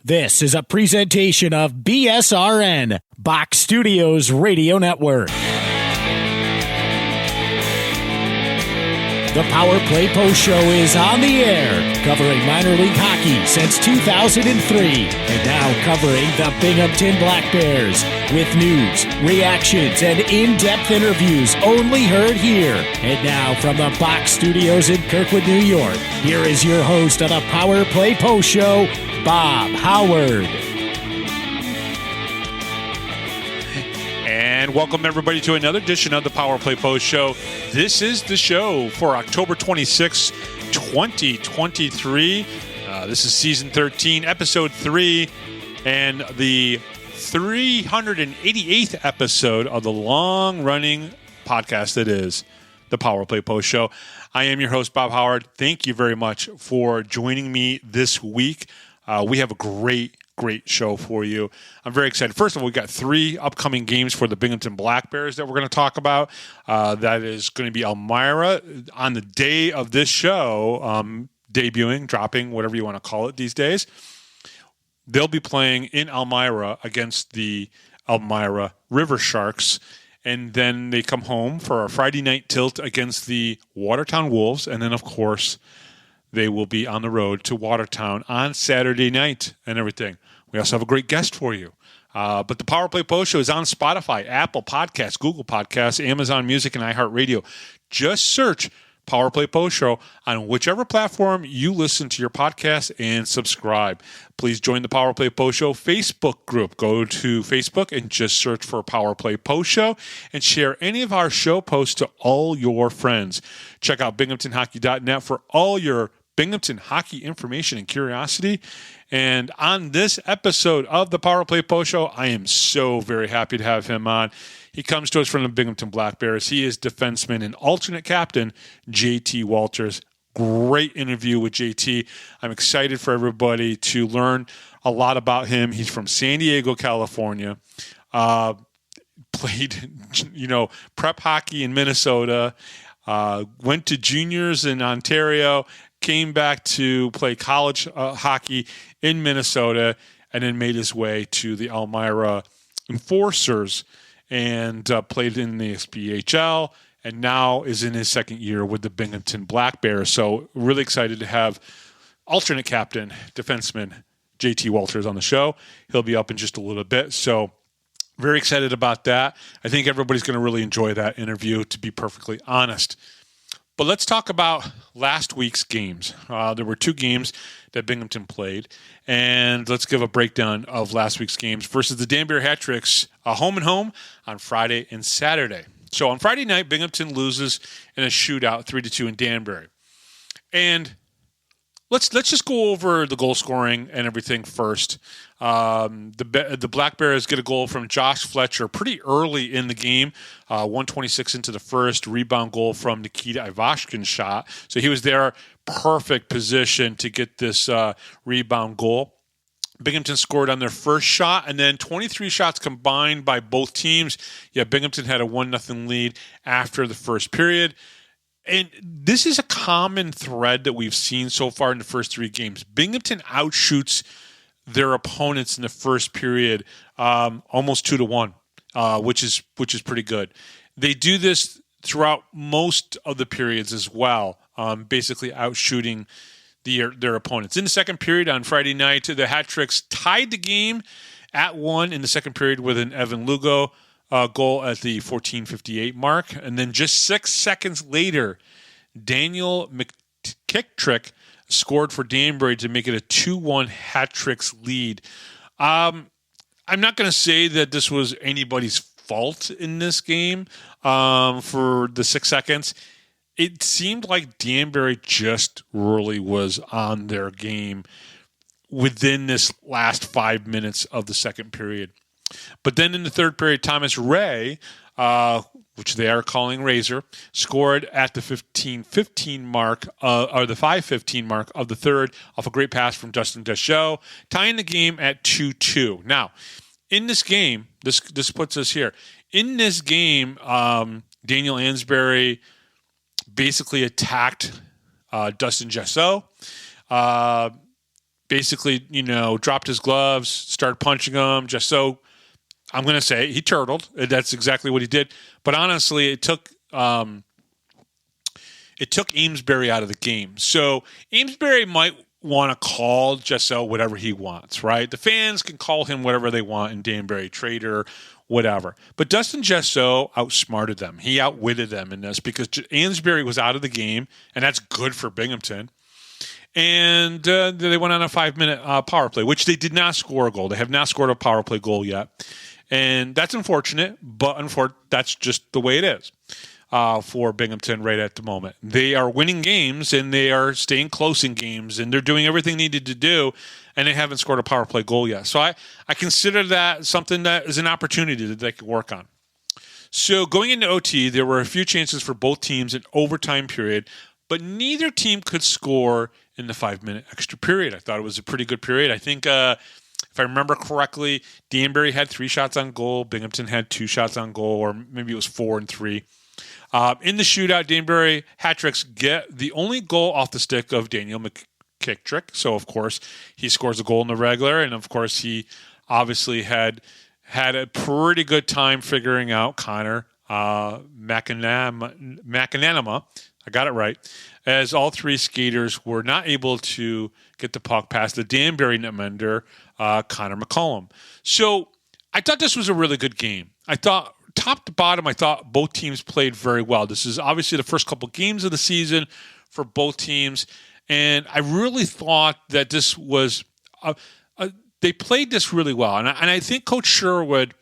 This is a presentation of BSRN, Box Studios Radio Network. The Power Play Post Show is on the air, covering minor league hockey since 2003, and now covering the Binghamton Black Bears with news, reactions, and in-depth interviews only heard here. And now from the Box Studios in Kirkwood, New York, here is your host of the Power Play Post Show, Bob Howard. And welcome, everybody, to another edition of the Power Play Post Show. This is the show for October 26, 2023. This is Season 13, Episode 3, and the 388th episode of the long-running podcast that is the Power Play Post Show. I am your host, Bob Howard. Thank you very much for joining me this week. We have a great show for you. I'm very excited. First of all, we've got 3 upcoming games for the Binghamton Black Bears that we're going to talk about. That is going to be Elmira on the day of this show, debuting, dropping, whatever you want to call it these days. They'll be playing in Elmira against the Elmira River Sharks. And then they come home for a Friday night tilt against the Watertown Wolves. And then, of course, they will be on the road to Watertown on Saturday night and everything. We also have a great guest for you. But the Power Play Post Show is on Spotify, Apple Podcasts, Google Podcasts, Amazon Music, and iHeartRadio. Just search Power Play Post Show on whichever platform you listen to your podcast and subscribe. Please join the Power Play Post Show Facebook group. Go to Facebook and just search for Power Play Post Show and share any of our show posts to all your friends. Check out binghamtonhockey.net for all your Binghamton hockey information and curiosity. And on this episode of the Power Play Post Show, I am so very happy to have him on. He comes to us from the Binghamton Black Bears. He is defenseman and alternate captain, JT Walters. Great interview with JT. I'm excited for everybody to learn a lot about him. He's from San Diego, California. Played, prep hockey in Minnesota. Went to juniors in Ontario. Came back to play college hockey in Minnesota, and then made his way to the Elmira Enforcers and played in the SPHL, and now is in his second year with the Binghamton Black Bears. So really excited to have alternate captain, defenseman JT Walters on the show. He'll be up in just a little bit, so very excited about that. I think everybody's going to really enjoy that interview, to be perfectly honest. But let's talk about last week's games. There were 2 games that Binghamton played, and let's give a breakdown of last week's games versus the Danbury Hat home and home on Friday and Saturday. So on Friday night, Binghamton loses in a shootout 3-2 in Danbury. And let's just go over the goal scoring and everything first. The Black Bears get a goal from Josh Fletcher pretty early in the game, 1:26 into the first. Rebound goal from Nikita Ivashkin's shot. So he was there, perfect position to get this rebound goal. Binghamton scored on their first shot, and then 23 shots combined by both teams. Yeah, Binghamton had a 1-0 lead after the first period. And this is a common thread that we've seen so far in the first 3 games. Binghamton outshoots their opponents in the first period almost 2-1, which is pretty good. They do this throughout most of the periods as well, basically outshooting their opponents. In the second period on Friday night, the Hat Tricks tied the game at 1 in the second period with an Evan Lugo goal at the 14:58 mark. And then just 6 seconds later, Daniel McKicktrick scored for Danbury to make it a 2-1 Hat Tricks lead. I'm not going to say that this was anybody's fault in this game for the 6 seconds. It seemed like Danbury just really was on their game within this last 5 minutes of the second period. But then in the third period, Thomas Ray, which they are calling Razor, scored at the 15:15 mark, or the 5:15 mark of the third off a great pass from Dustin Deschaux, tying the game at 2-2. Now, in this game, this puts us here. In this game, Daniel Ansbury basically attacked Dustin Deschaux. basically, dropped his gloves, started punching them, just so I'm going to say he turtled. That's exactly what he did. But honestly, it took Amesbury out of the game. So Amesbury might want to call Jesso whatever he wants, right? The fans can call him whatever they want in Danbury, traitor, whatever. But Dustin Jesso outsmarted them. He outwitted them in this because Amesbury was out of the game, and that's good for Binghamton. And they went on a 5-minute power play, which they did not score a goal. They have not scored a power play goal yet. And that's unfortunate, but that's just the way it is for Binghamton right at the moment. They are winning games, and they are staying close in games, and they're doing everything they needed to do, and they haven't scored a power play goal yet. So I consider that something that is an opportunity that they can work on. So going into OT, there were a few chances for both teams in overtime period, but neither team could score in the 5-minute extra period. I thought it was a pretty good period. I think, if I remember correctly, Danbury had 3 shots on goal. Binghamton had 2 shots on goal, or maybe it was 4 and 3. In the shootout, Danbury hat tricks get the only goal off the stick of Daniel McKittrick. So, of course, he scores a goal in the regular, and, of course, he obviously had a pretty good time figuring out Connor McAnanama. I got it right, as all 3 skaters were not able to get the puck past the Danbury netmender, Connor McCollum. So I thought this was a really good game. I thought, top to bottom, I thought both teams played very well. This is obviously the first couple games of the season for both teams, and I really thought that this was they played this really well. And I think Coach Sherwood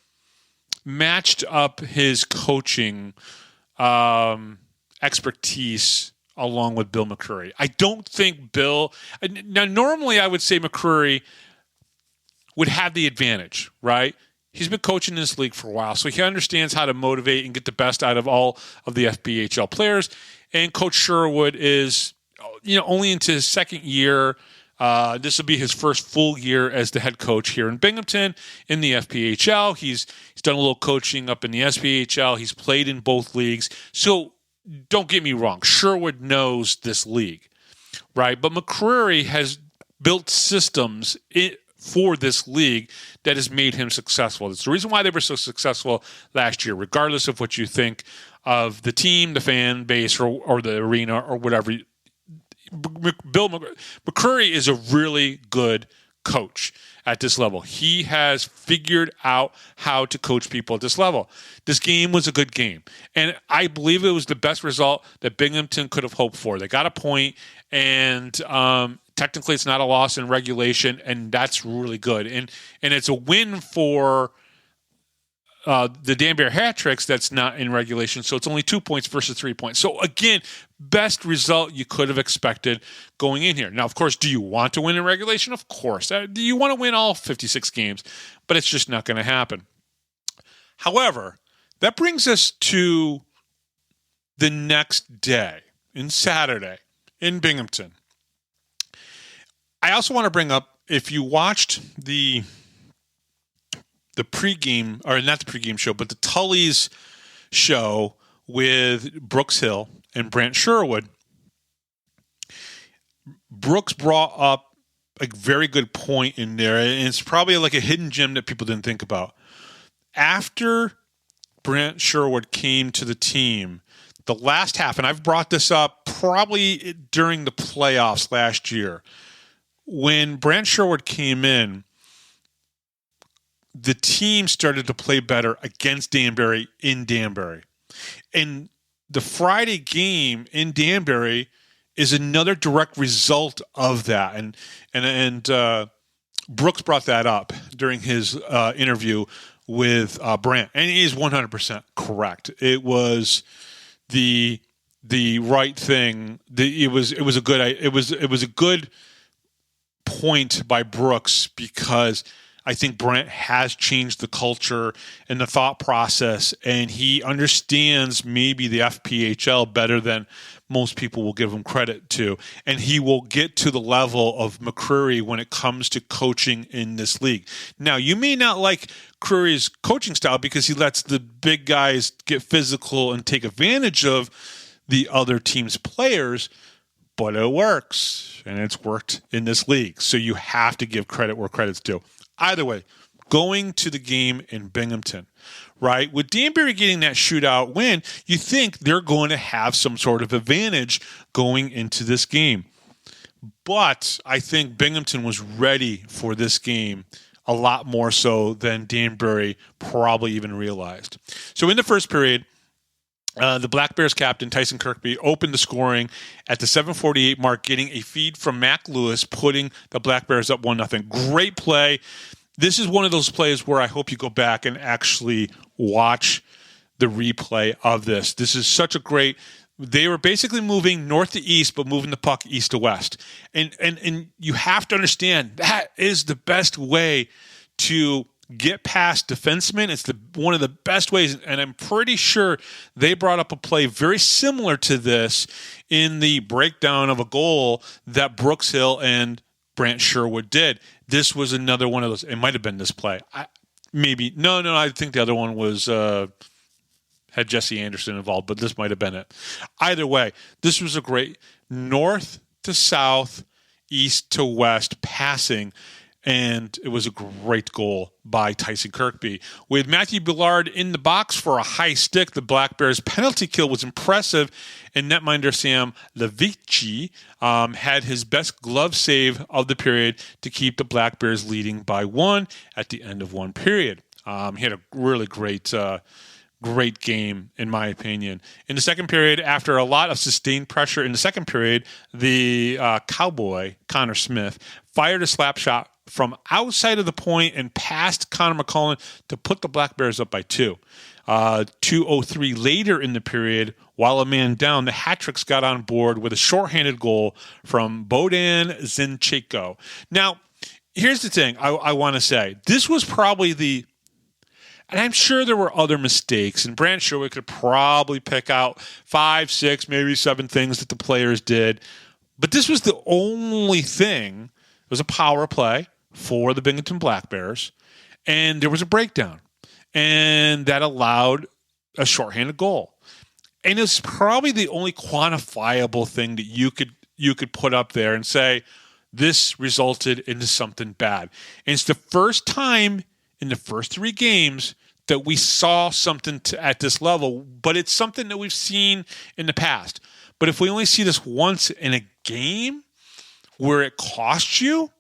matched up his coaching expertise along with Bill McCreary. I don't think now normally I would say McCreary would have the advantage, right? He's been coaching this league for a while, so he understands how to motivate and get the best out of all of the FBHL players. And Coach Sherwood is, only into his second year. This will be his first full year as the head coach here in Binghamton in the FPHL. He's done a little coaching up in the SPHL. He's played in both leagues. So don't get me wrong, Sherwood knows this league, right? But McCreary has built systems for this league that has made him successful. It's the reason why they were so successful last year, regardless of what you think of the team, the fan base, or the arena, or whatever. Bill McCreary is a really good coach at this level. He has figured out how to coach people at this level. This game was a good game, and I believe it was the best result that Binghamton could have hoped for. They got a point, and technically it's not a loss in regulation, and that's really good. And it's a win for the Danbury Hat Tricks that's not in regulation, so it's only 2 points versus 3 points. So again, best result you could have expected going in here. Now, of course, do you want to win in regulation? Of course. Do you want to win all 56 games? But it's just not going to happen. However, that brings us to the next day, in Saturday, in Binghamton. I also want to bring up, if you watched the pregame, or not the pregame show, but the Tully's show with Brooks Hill and Brant Sherwood, Brooks brought up a very good point in there, and it's probably like a hidden gem that people didn't think about. After Brant Sherwood came to the team, the last half, and I've brought this up probably during the playoffs last year, when Brant Sherwood came in, the team started to play better against Danbury in Danbury. And the Friday game in Danbury is another direct result of that. And Brooks brought that up during his interview with Brant, and he is 100% correct. It was the right thing. It was a good point by Brooks, because I think Brant has changed the culture and the thought process, and he understands maybe the FPHL better than most people will give him credit to. And he will get to the level of McCreary when it comes to coaching in this league. Now, you may not like McCreary's coaching style because he lets the big guys get physical and take advantage of the other team's players, but it works, and it's worked in this league. So you have to give credit where credit's due. Either way, going to the game in Binghamton, right? With Danbury getting that shootout win, you think they're going to have some sort of advantage going into this game. But I think Binghamton was ready for this game a lot more so than Danbury probably even realized. So in the first period, the Black Bears captain, Tyson Kirkby, opened the scoring at the 7:48 mark, getting a feed from Mac Lewis, putting the Black Bears up 1-0. Great play. This is one of those plays where I hope you go back and actually watch the replay of this. This is such a great... They were basically moving north to east, but moving the puck east to west. And you have to understand that is the best way to get past defensemen. It's one of the best ways, and I'm pretty sure they brought up a play very similar to this in the breakdown of a goal that Brooks Hill and Brant Sherwood did. This was another one of those. It might have been this play. No, I think the other one was had Jesse Anderson involved, but this might have been it. Either way, this was a great north to south, east to west passing, and it was a great goal by Tyson Kirkby. With Matthew Billard in the box for a high stick, the Black Bears' penalty kill was impressive, and netminder Sam Levici had his best glove save of the period to keep the Black Bears leading by 1 at the end of one period. He had a really great game, in my opinion. In the second period, after a lot of sustained pressure in the second period, the Cowboy, Connor Smith, fired a slap shot from outside of the point and past Connor McCullen to put the Black Bears up by 2. 2:03 later in the period, while a man down, the Hat-Tricks got on board with a shorthanded goal from Bodan Zinchenko. Now, here's the thing I want to say. This was probably and I'm sure there were other mistakes, and Brant Sherwood could probably pick out 5, 6, maybe 7 things that the players did. But this was the only thing. It was a power play for the Binghamton Black Bears, and there was a breakdown. And that allowed a shorthanded goal. And it's probably the only quantifiable thing that you could put up there and say, this resulted into something bad. And it's the first time in the first 3 games that we saw something at this level, but it's something that we've seen in the past. But if we only see this once in a game where it costs you,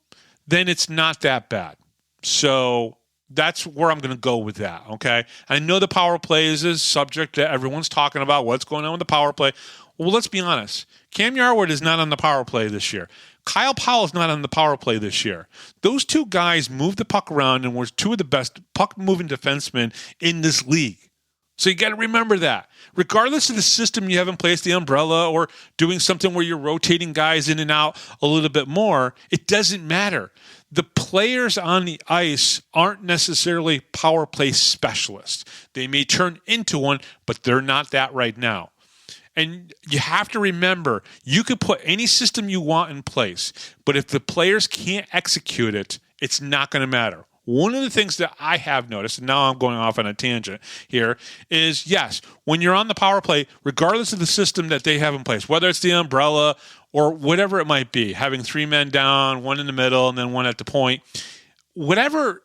then it's not that bad. So that's where I'm going to go with that, okay? I know the power play is a subject that everyone's talking about. What's going on with the power play? Well, let's be honest. Cam Yarwood is not on the power play this year. Kyle Powell is not on the power play this year. Those 2 guys moved the puck around and were 2 of the best puck-moving defensemen in this league. So you got to remember that. Regardless of the system you have in place, the umbrella, or doing something where you're rotating guys in and out a little bit more, it doesn't matter. The players on the ice aren't necessarily power play specialists. They may turn into one, but they're not that right now. And you have to remember, you could put any system you want in place, but if the players can't execute it, it's not going to matter. One of the things that I have noticed, and now I'm going off on a tangent here, is yes, when you're on the power play, regardless of the system that they have in place, whether it's the umbrella or whatever it might be, having 3 men down, 1 in the middle, and then 1 at the point, whatever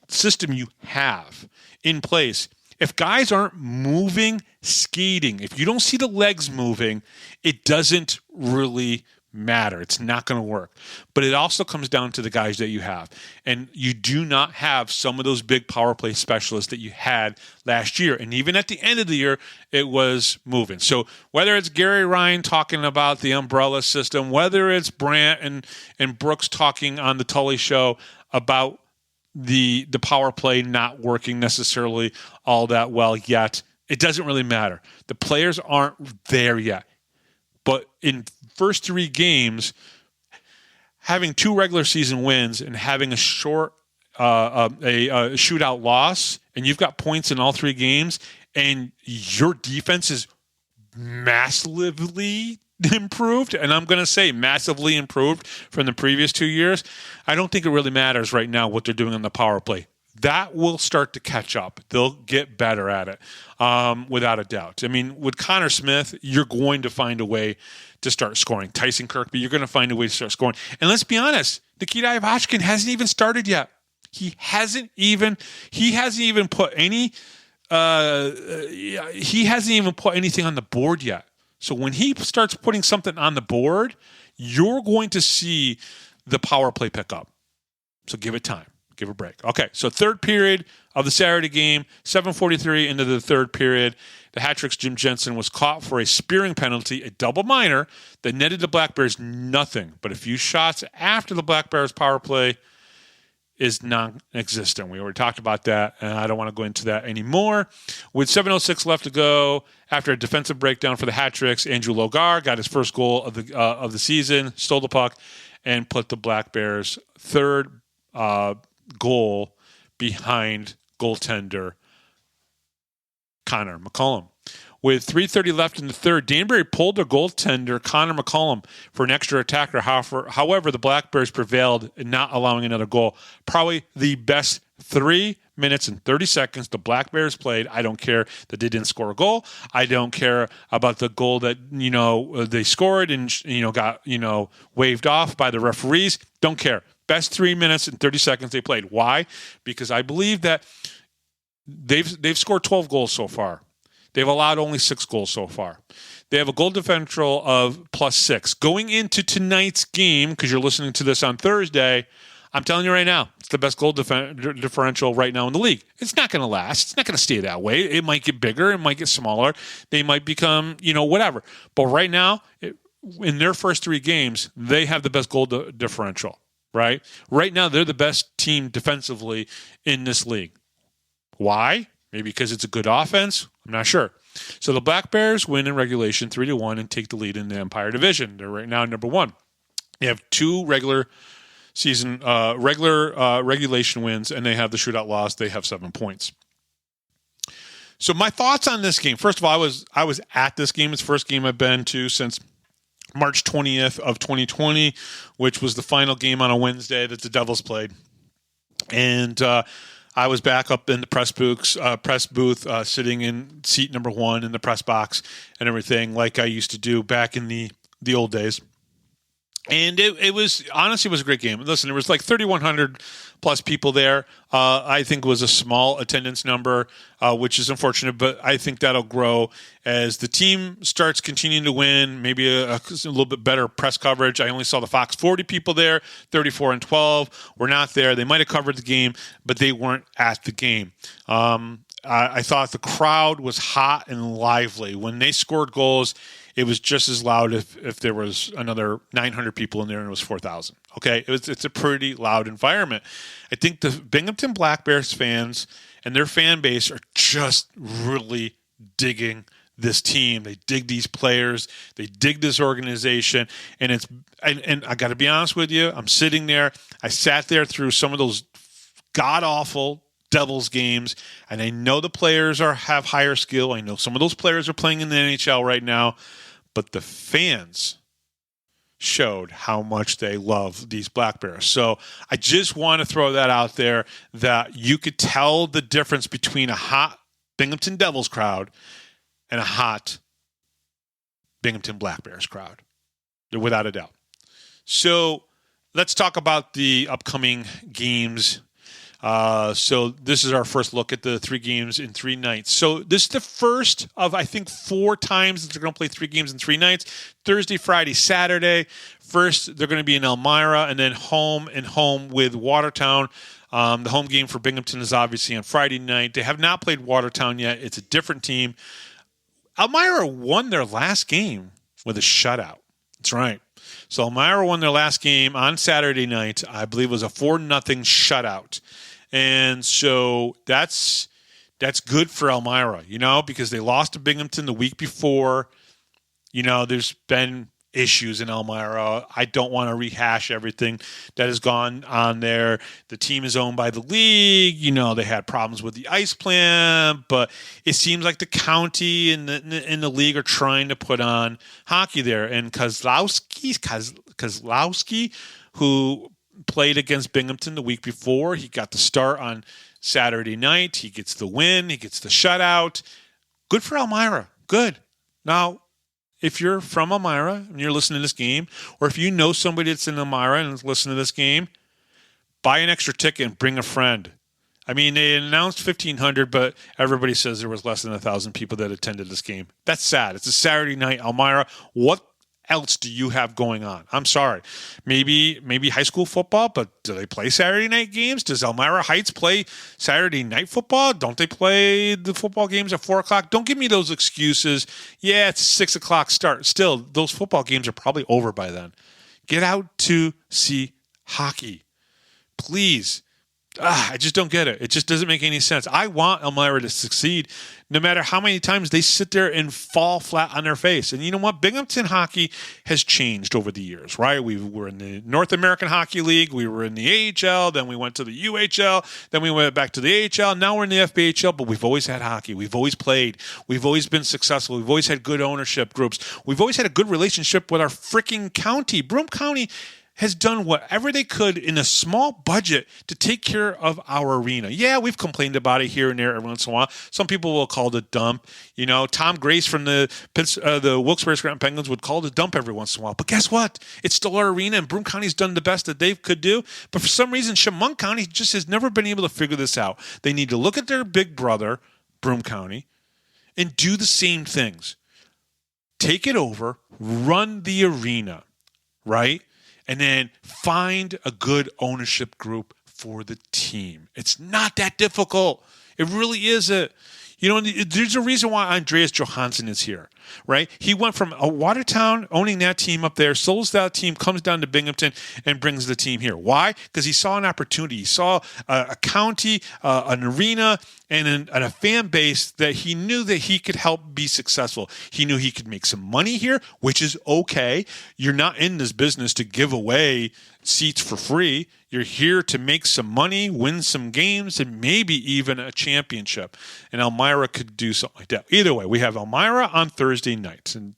system you have in place, if guys aren't moving, skating, if you don't see the legs moving, it doesn't really matter. It's not going to work. But it also comes down to the guys that you have. And you do not have some of those big power play specialists that you had last year. And even at the end of the year, it was moving. So whether it's Gary Ryan talking about the umbrella system, whether it's Brant and Brooks talking on the Tully show about the power play not working necessarily all that well yet, it doesn't really matter. The players aren't there yet. But in first 3 games, having 2 regular season wins and having a short a shootout loss, and you've got points in all 3 games, and your defense is massively improved, and I'm going to say massively improved from the previous 2 years, I don't think it really matters right now what they're doing on the power play. that will start to catch up. They'll get better at it, without a doubt. I mean, with Connor Smith, you're going to find a way to start scoring. Tyson Kirkby, you're going to find a way to start scoring. And let's be honest, Nikita Ivashkin hasn't even started yet. He hasn't even put any. He hasn't even put anything on the board yet. So when he starts putting something on the board, you're going to see the power play pick up. So give it time. Give a break. Okay, so third period of the Saturday game, 7:43 into the third period. The Hat-Trick's Jim Jensen was caught for a spearing penalty, a double minor, that netted the Black Bears nothing but a few shots after the Black Bears power play is non-existent. We already talked about that, and I don't want to go into that anymore. With 7:06 left to go, after a defensive breakdown for the Hat-Tricks, Andrew Logar got his first goal of the season, stole the puck, and put the Black Bears' third goal behind goaltender Connor McCollum. With 3:30 left in the third, Danbury pulled their goaltender Connor McCollum for an extra attacker. However, the Black Bears prevailed in not allowing another goal. Probably the best 3 minutes and 30 seconds the Black Bears played. I don't care that they didn't score a goal. I don't care about the goal that they scored and got waved off by the referees. Don't care. Best 3 minutes and 30 seconds they played. Why? Because I believe that they've scored 12 goals so far. They've allowed only 6 goals so far. They have a goal differential of +6. Going into tonight's game, because you're listening to this on Thursday, I'm telling you right now, it's the best goal differential right now in the league. It's not going to last. It's not going to stay that way. It might get bigger. It might get smaller. They might become, whatever. But right now, in their first 3 games, they have the best goal differential, right? Right now, they're the best team defensively in this league. Why? Maybe because it's a good offense. I'm not sure. So the Black Bears win in regulation 3-1 and take the lead in the Empire Division. They're right now number 1. They have 2 regular regulation wins, and they have the shootout loss. They have 7 points. So my thoughts on this game. First of all, I was at this game. It's the first game I've been to since March 20th of 2020, which was the final game on a Wednesday that the Devils played. And I was back up in the press booth, sitting in seat number 1 in the press box and everything, like I used to do back in the old days. And it was honestly, it was a great game. Listen, there was like 3,100 plus people there. I think it was a small attendance number, which is unfortunate, but I think that'll grow as the team starts continuing to win. Maybe a little bit better press coverage. I only saw the Fox 40 people there. 34 and 12 were not there. They might have covered the game, but they weren't at the game. I thought the crowd was hot and lively. When they scored goals, it was just as loud if there was another 900 people in there and it was 4,000. Okay, it's a pretty loud environment. I think the Binghamton Black Bears fans and their fan base are just really digging this team. They dig these players. They dig this organization. And I got to be honest with you, I'm sitting there. I sat there through some of those god-awful Devils games, and I know the players have higher skill. I know some of those players are playing in the NHL right now, but the fans showed how much they love these Black Bears. So I just want to throw that out there, that you could tell the difference between a hot Binghamton Devils crowd and a hot Binghamton Black Bears crowd, without a doubt. So let's talk about the upcoming games. So this is our first look at the 3 games in 3 nights. So this is the first of, I think, 4 times that they're going to play 3 games in 3 nights. Thursday, Friday, Saturday. First, they're going to be in Elmira, and then home with Watertown. The home game for Binghamton is obviously on Friday night. They have not played Watertown yet. It's a different team. Elmira won their last game with a shutout. That's right. So Elmira won their last game on Saturday night. I believe it was a 4-0 shutout. And so that's good for Elmira, because they lost to Binghamton the week before. There's been issues in Elmira. I don't want to rehash everything that has gone on there. The team is owned by the league. They had problems with the ice plan, but it seems like the county and the league are trying to put on hockey there. And Kozlowski, who played against Binghamton the week before. He got the start on Saturday night. He gets the win. He gets the shutout. Good for Elmira. Good. Now, if you're from Elmira and you're listening to this game, or if you know somebody that's in Elmira and is listening to this game, buy an extra ticket and bring a friend. I mean, they announced 1,500, but everybody says there was less than 1,000 people that attended this game. That's sad. It's a Saturday night, Elmira. What else do you have going on? I'm sorry. Maybe high school football, but do they play Saturday night games? Does Elmira Heights play Saturday night football? Don't they play the football games at 4 o'clock? Don't give me those excuses. Yeah, it's 6 o'clock start. Still, those football games are probably over by then. Get out to see hockey. Please. I just don't get it. It just doesn't make any sense. I want Elmira to succeed no matter how many times they sit there and fall flat on their face. And you know what? Binghamton hockey has changed over the years, right? We were in the North American Hockey League. We were in the AHL. Then we went to the UHL. Then we went back to the AHL. Now we're in the FBHL, but we've always had hockey. We've always played. We've always been successful. We've always had good ownership groups. We've always had a good relationship with our freaking county. Broome County has done whatever they could in a small budget to take care of our arena. Yeah, we've complained about it here and there every once in a while. Some people will call it a dump. You know, Tom Grace from the Wilkes-Barre Scranton Penguins would call it a dump every once in a while. But guess what? It's still our arena, and Broome County's done the best that they could do. But for some reason, Chemung County just has never been able to figure this out. They need to look at their big brother, Broome County, and do the same things. Take it over, run the arena, right? And then find a good ownership group for the team. It's not that difficult. It really isn't. You know, there's a reason why Andreas Johansson is here, right? He went from Watertown, owning that team up there, sells that team, comes down to Binghamton, and brings the team here. Why? Because he saw an opportunity. He saw a county, an arena, and a fan base that he knew that he could help be successful. He knew he could make some money here, which is okay. You're not in this business to give away seats for free. You're here to make some money, win some games, and maybe even a championship. And Elmira could do something like that. Either way, we have Elmira on Thursday nights. And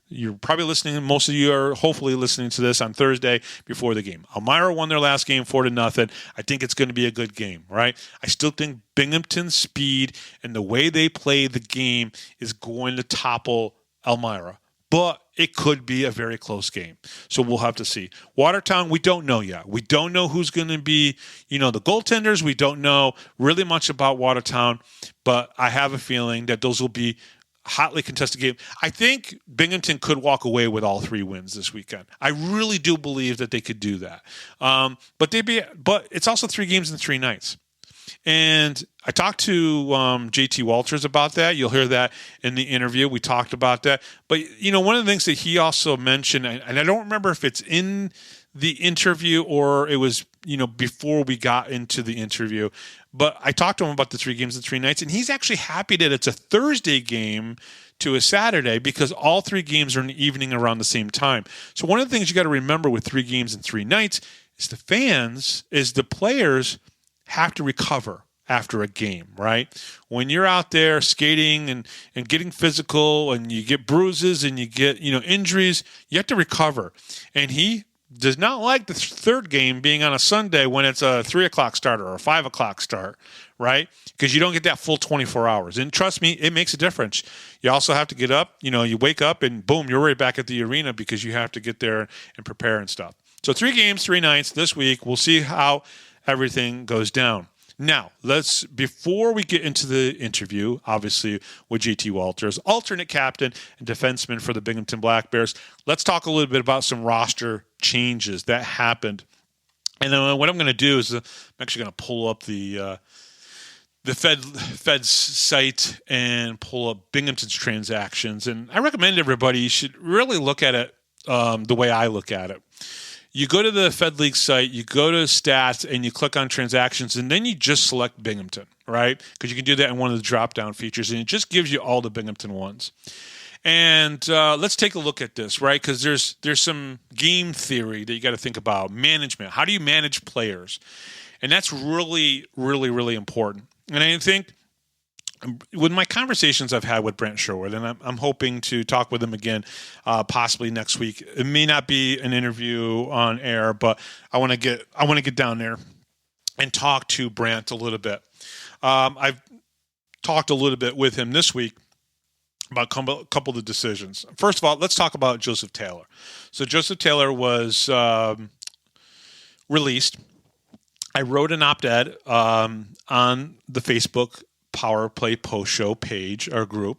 you're probably listening, most of you are hopefully listening to this on Thursday before the game. Elmira won their last game 4-0. I think it's going to be a good game, right? I still think Binghamton's speed and the way they play the game is going to topple Elmira. But it could be a very close game. So we'll have to see. Watertown, we don't know yet. We don't know who's going to be, the goaltenders. We don't know really much about Watertown. But I have a feeling that those will be hotly contested games. I think Binghamton could walk away with all 3 wins this weekend. I really do believe that they could do that. But it's also 3 games in 3 nights. And I talked to JT Walters about that. You'll hear that in the interview. We talked about that. But, one of the things that he also mentioned, and I don't remember if it's in the interview or it was, before we got into the interview, but I talked to him about the 3 games and 3 nights, and he's actually happy that it's a Thursday game to a Saturday because all 3 games are in the evening around the same time. So one of the things you got to remember with 3 games and 3 nights is the players have to recover after a game, right? When you're out there skating and getting physical and you get bruises and you get, injuries, you have to recover. And he does not like the third game being on a Sunday when it's a 3 o'clock start or a 5 o'clock start, right? Because you don't get that full 24 hours. And trust me, it makes a difference. You also have to get up, you wake up and boom, you're right back at the arena because you have to get there and prepare and stuff. So 3 games, 3 nights this week. We'll see how everything goes down. Now, before we get into the interview, obviously with JT Walters, alternate captain and defenseman for the Binghamton Black Bears, let's talk a little bit about some roster changes that happened. And then what I'm going to do is I'm actually going to pull up the Fed's site and pull up Binghamton's transactions. And I recommend everybody, you should really look at it the way I look at it. You go to the Fed League site, you go to stats, and you click on transactions, and then you just select Binghamton, right? Because you can do that in one of the drop-down features, and it just gives you all the Binghamton ones. And let's take a look at this, right? Because there's some game theory that you got to think about. Management. How do you manage players? And that's really, really, really important. And I think with my conversations I've had with Brent Sherwood, and I'm hoping to talk with him again, possibly next week. It may not be an interview on air, but I want to get down there and talk to Brent a little bit. I've talked a little bit with him this week about a couple of the decisions. First of all, let's talk about Joseph Taylor. So Joseph Taylor was released. I wrote an op-ed on the Facebook Power Play Post Show page or group.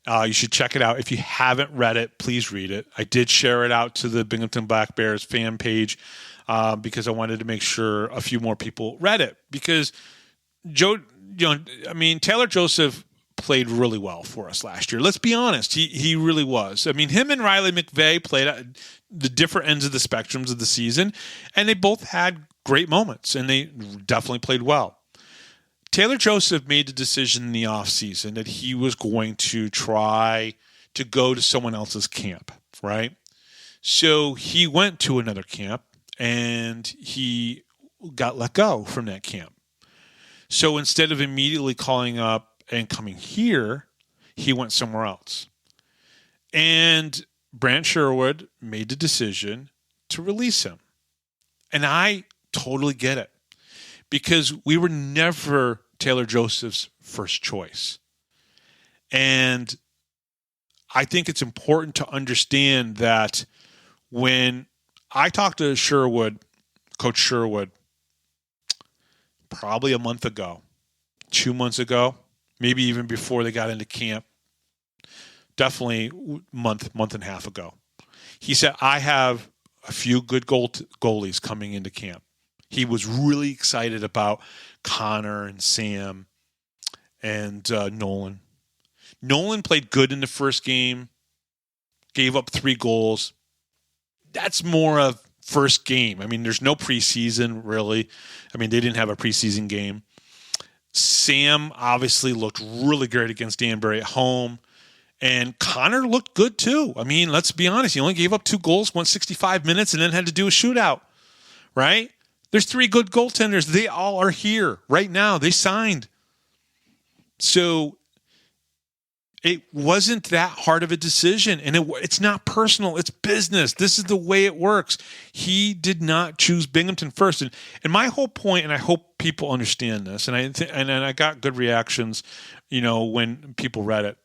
You should check it out. If you haven't read it, please read it. I did share it out to the Binghamton Black Bears fan page because I wanted to make sure a few more people read it. Because Taylor Joseph played really well for us last year. Let's be honest. He really was. I mean, him and Riley McVeigh played at the different ends of the spectrums of the season, and they both had great moments, and they definitely played well. Taylor Joseph made the decision in the offseason that he was going to try to go to someone else's camp, right? So he went to another camp, and he got let go from that camp. So instead of immediately calling up and coming here, he went somewhere else. And Brant Sherwood made the decision to release him. And I totally get it. Because we were never Taylor Joseph's first choice. And I think it's important to understand that when I talked to Sherwood, Coach Sherwood, probably a month ago, 2 months ago, maybe even before they got into camp, definitely month and a half ago, he said, I have a few good goalies coming into camp. He was really excited about Connor and Sam and Nolan. Nolan played good in the first game, gave up 3 goals. That's more of first game. I mean, there's no preseason, really. I mean, they didn't have a preseason game. Sam obviously looked really great against Danbury at home. And Connor looked good, too. I mean, let's be honest. He only gave up 2 goals, went 65 minutes, and then had to do a shootout, right? There's 3 good goaltenders. They all are here right now. They signed. So it wasn't that hard of a decision. And it's not personal. It's business. This is the way it works. He did not choose Binghamton first. And my whole point, and I hope people understand this, and I got good reactions, when people read it.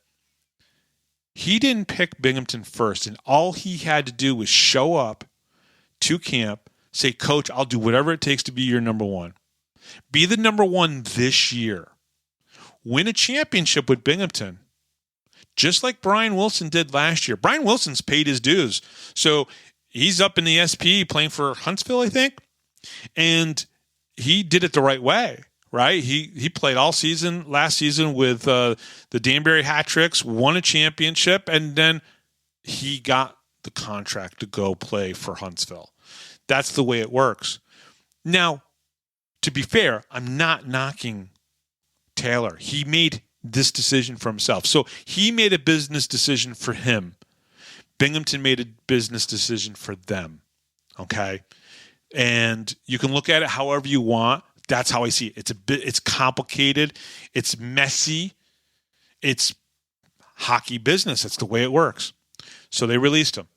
He didn't pick Binghamton first. And all he had to do was show up to camp, say, Coach, I'll do whatever it takes to be your number one. Be the number one this year. Win a championship with Binghamton, just like Brian Wilson did last year. Brian Wilson's paid his dues. So he's up in the SP playing for Huntsville, I think. And he did it the right way, right? He played all season, last season with the Danbury Hat Tricks, won a championship, and then he got the contract to go play for Huntsville. That's the way it works. Now, to be fair, I'm not knocking Taylor. He made this decision for himself. So he made a business decision for him. Binghamton made a business decision for them. Okay? And you can look at it however you want. That's how I see it. It's complicated. It's messy. It's hockey business. That's the way it works. So they released him.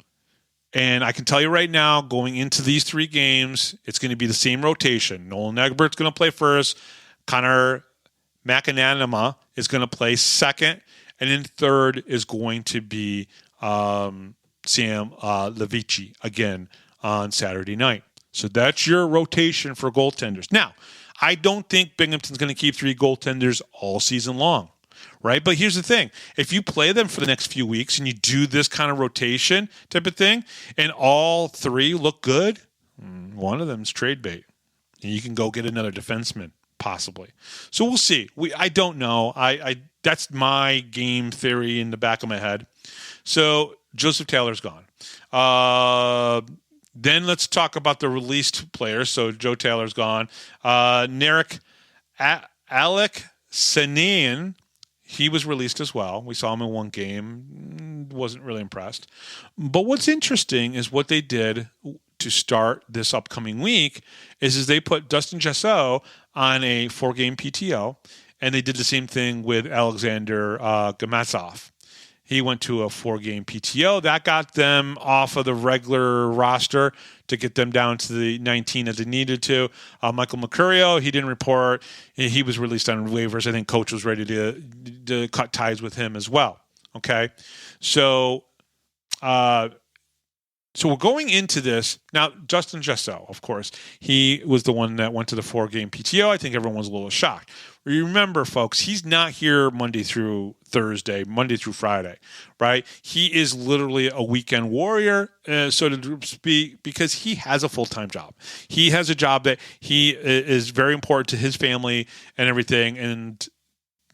And I can tell you right now, going into these 3 games, it's going to be the same rotation. Nolan Egbert's going to play first. Connor McAnanama is going to play second. And then third is going to be Sam Levici again on Saturday night. So that's your rotation for goaltenders. Now, I don't think Binghamton's going to keep 3 goaltenders all season long. Right? But here's the thing. If you play them for the next few weeks and you do this kind of rotation type of thing, and all 3 look good, one of them's trade bait. And you can go get another defenseman, possibly. So we'll see. I don't know. I that's my game theory in the back of my head. So Joseph Taylor's gone. Then let's talk about the released players. So Joe Taylor's gone. Alec Sanayan, he was released as well. We saw him in 1 game. Wasn't really impressed. But what's interesting is what they did to start this upcoming week is they put Dustin Jessot on a 4-game PTO, And they did the same thing with Alexander Gamazov. He went to a 4-game PTO. That got them off of the regular roster to get them down to the 19 as they needed to. Michael Mercurio, he didn't report. He was released on waivers. I think coach was ready to cut ties with him as well. Okay, so we're going into this now. Justin Jesseau, of course, he was the one that went to the 4-game PTO. I think everyone was a little shocked. Remember, folks, he's not here Monday through Thursday, Monday through Friday, right? He is literally a weekend warrior, so to speak, because he has a full-time job. He has a job that he is very important to his family and everything, and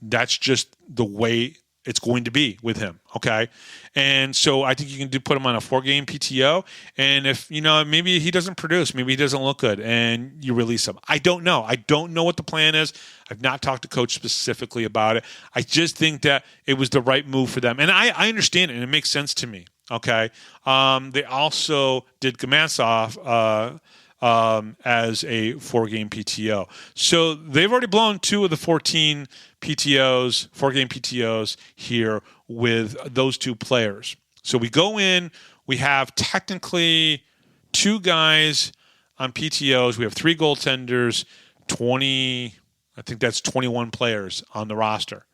that's just the way it's going to be with him, okay? And so I think you can put him on a 4-game PTO, and if, maybe he doesn't produce, maybe he doesn't look good, and you release him. I don't know. I don't know what the plan is. I've not talked to coach specifically about it. I just think that it was the right move for them, and I understand it, and it makes sense to me, okay? They also did Gamazov as a 4-game PTO. So they've already blown 2 of the 14 PTOs, 4-game PTOs here with those 2 players. So we go in, we have technically 2 guys on PTOs. We have 3 goaltenders, 20, I think that's 21 players on the roster.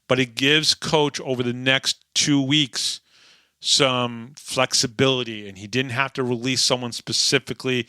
But it gives coach over the next 2 weeks some flexibility, and he didn't have to release someone specifically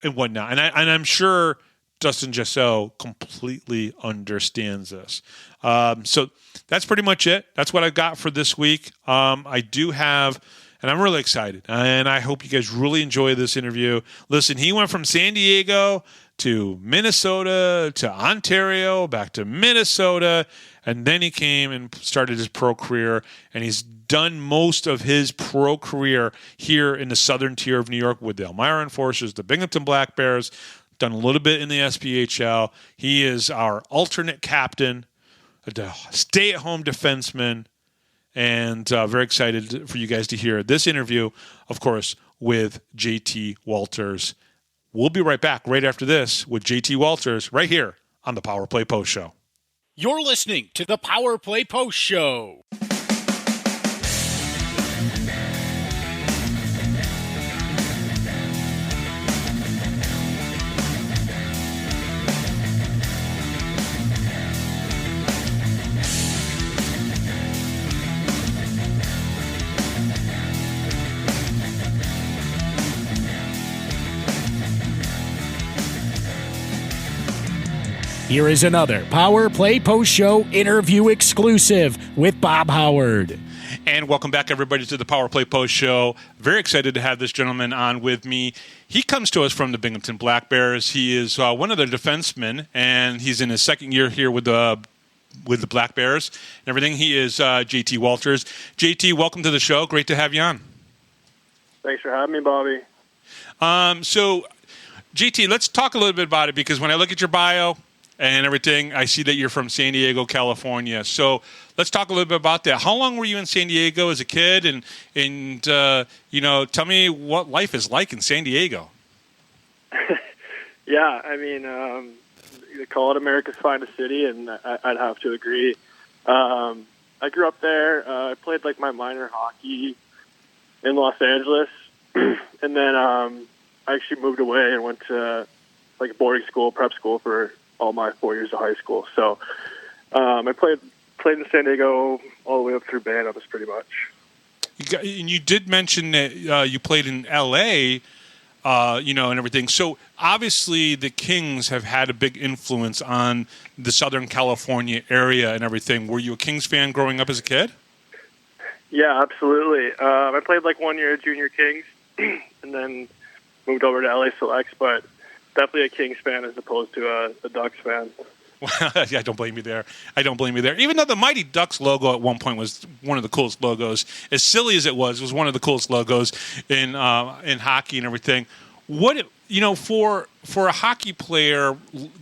and whatnot. And I'm sure Justin Jesseau completely understands this. So that's pretty much it. That's what I've got for this week. I do have, and I'm really excited, and I hope you guys really enjoy this interview. Listen, he went from San Diego to Minnesota to Ontario, back to Minnesota, and then he came and started his pro career, and he's done most of his pro career here in the southern tier of New York with the Elmira Enforcers, the Binghamton Black Bears, done a little bit in the SPHL. He is our alternate captain, a stay-at-home defenseman, and very excited for you guys to hear this interview, of course, with JT Walters. We'll be right back right after this with JT Walters right here on the Power Play Post Show. You're listening to the Power Play Post Show. Here is another Power Play Post Show interview exclusive with Bob Howard. And welcome back, everybody, to the Power Play Post Show. Very excited to have this gentleman on with me. He comes to us from the Binghamton Black Bears. He is one of the defensemen, and he's in his second year here with the Black Bears and everything. He is JT Walters. JT, welcome to the show. Great to have you on. Thanks for having me, Bobby. So, JT, let's talk a little bit about it, because when I look at your bio and everything, I see that you're from San Diego, California. So let's talk a little bit about that. How long were you in San Diego as a kid? And tell me what life is like in San Diego. Yeah, I mean, they call it America's finest city, and I'd have to agree. I grew up there. I played like my minor hockey in Los Angeles, and then I actually moved away and went to like a boarding school, prep school for all my 4 years of high school. So I played in San Diego all the way up through Bantams, pretty much. And you did mention that you played in L.A., and everything. So obviously the Kings have had a big influence on the Southern California area and everything. Were you a Kings fan growing up as a kid? Yeah, absolutely. I played like 1 year at Junior Kings and then moved over to LA Selects, but definitely a Kings fan as opposed to a Ducks fan. Yeah, I don't blame you there. Even though the Mighty Ducks logo at one point was one of the coolest logos, as silly as it was one of the coolest logos in hockey and everything. What for a hockey player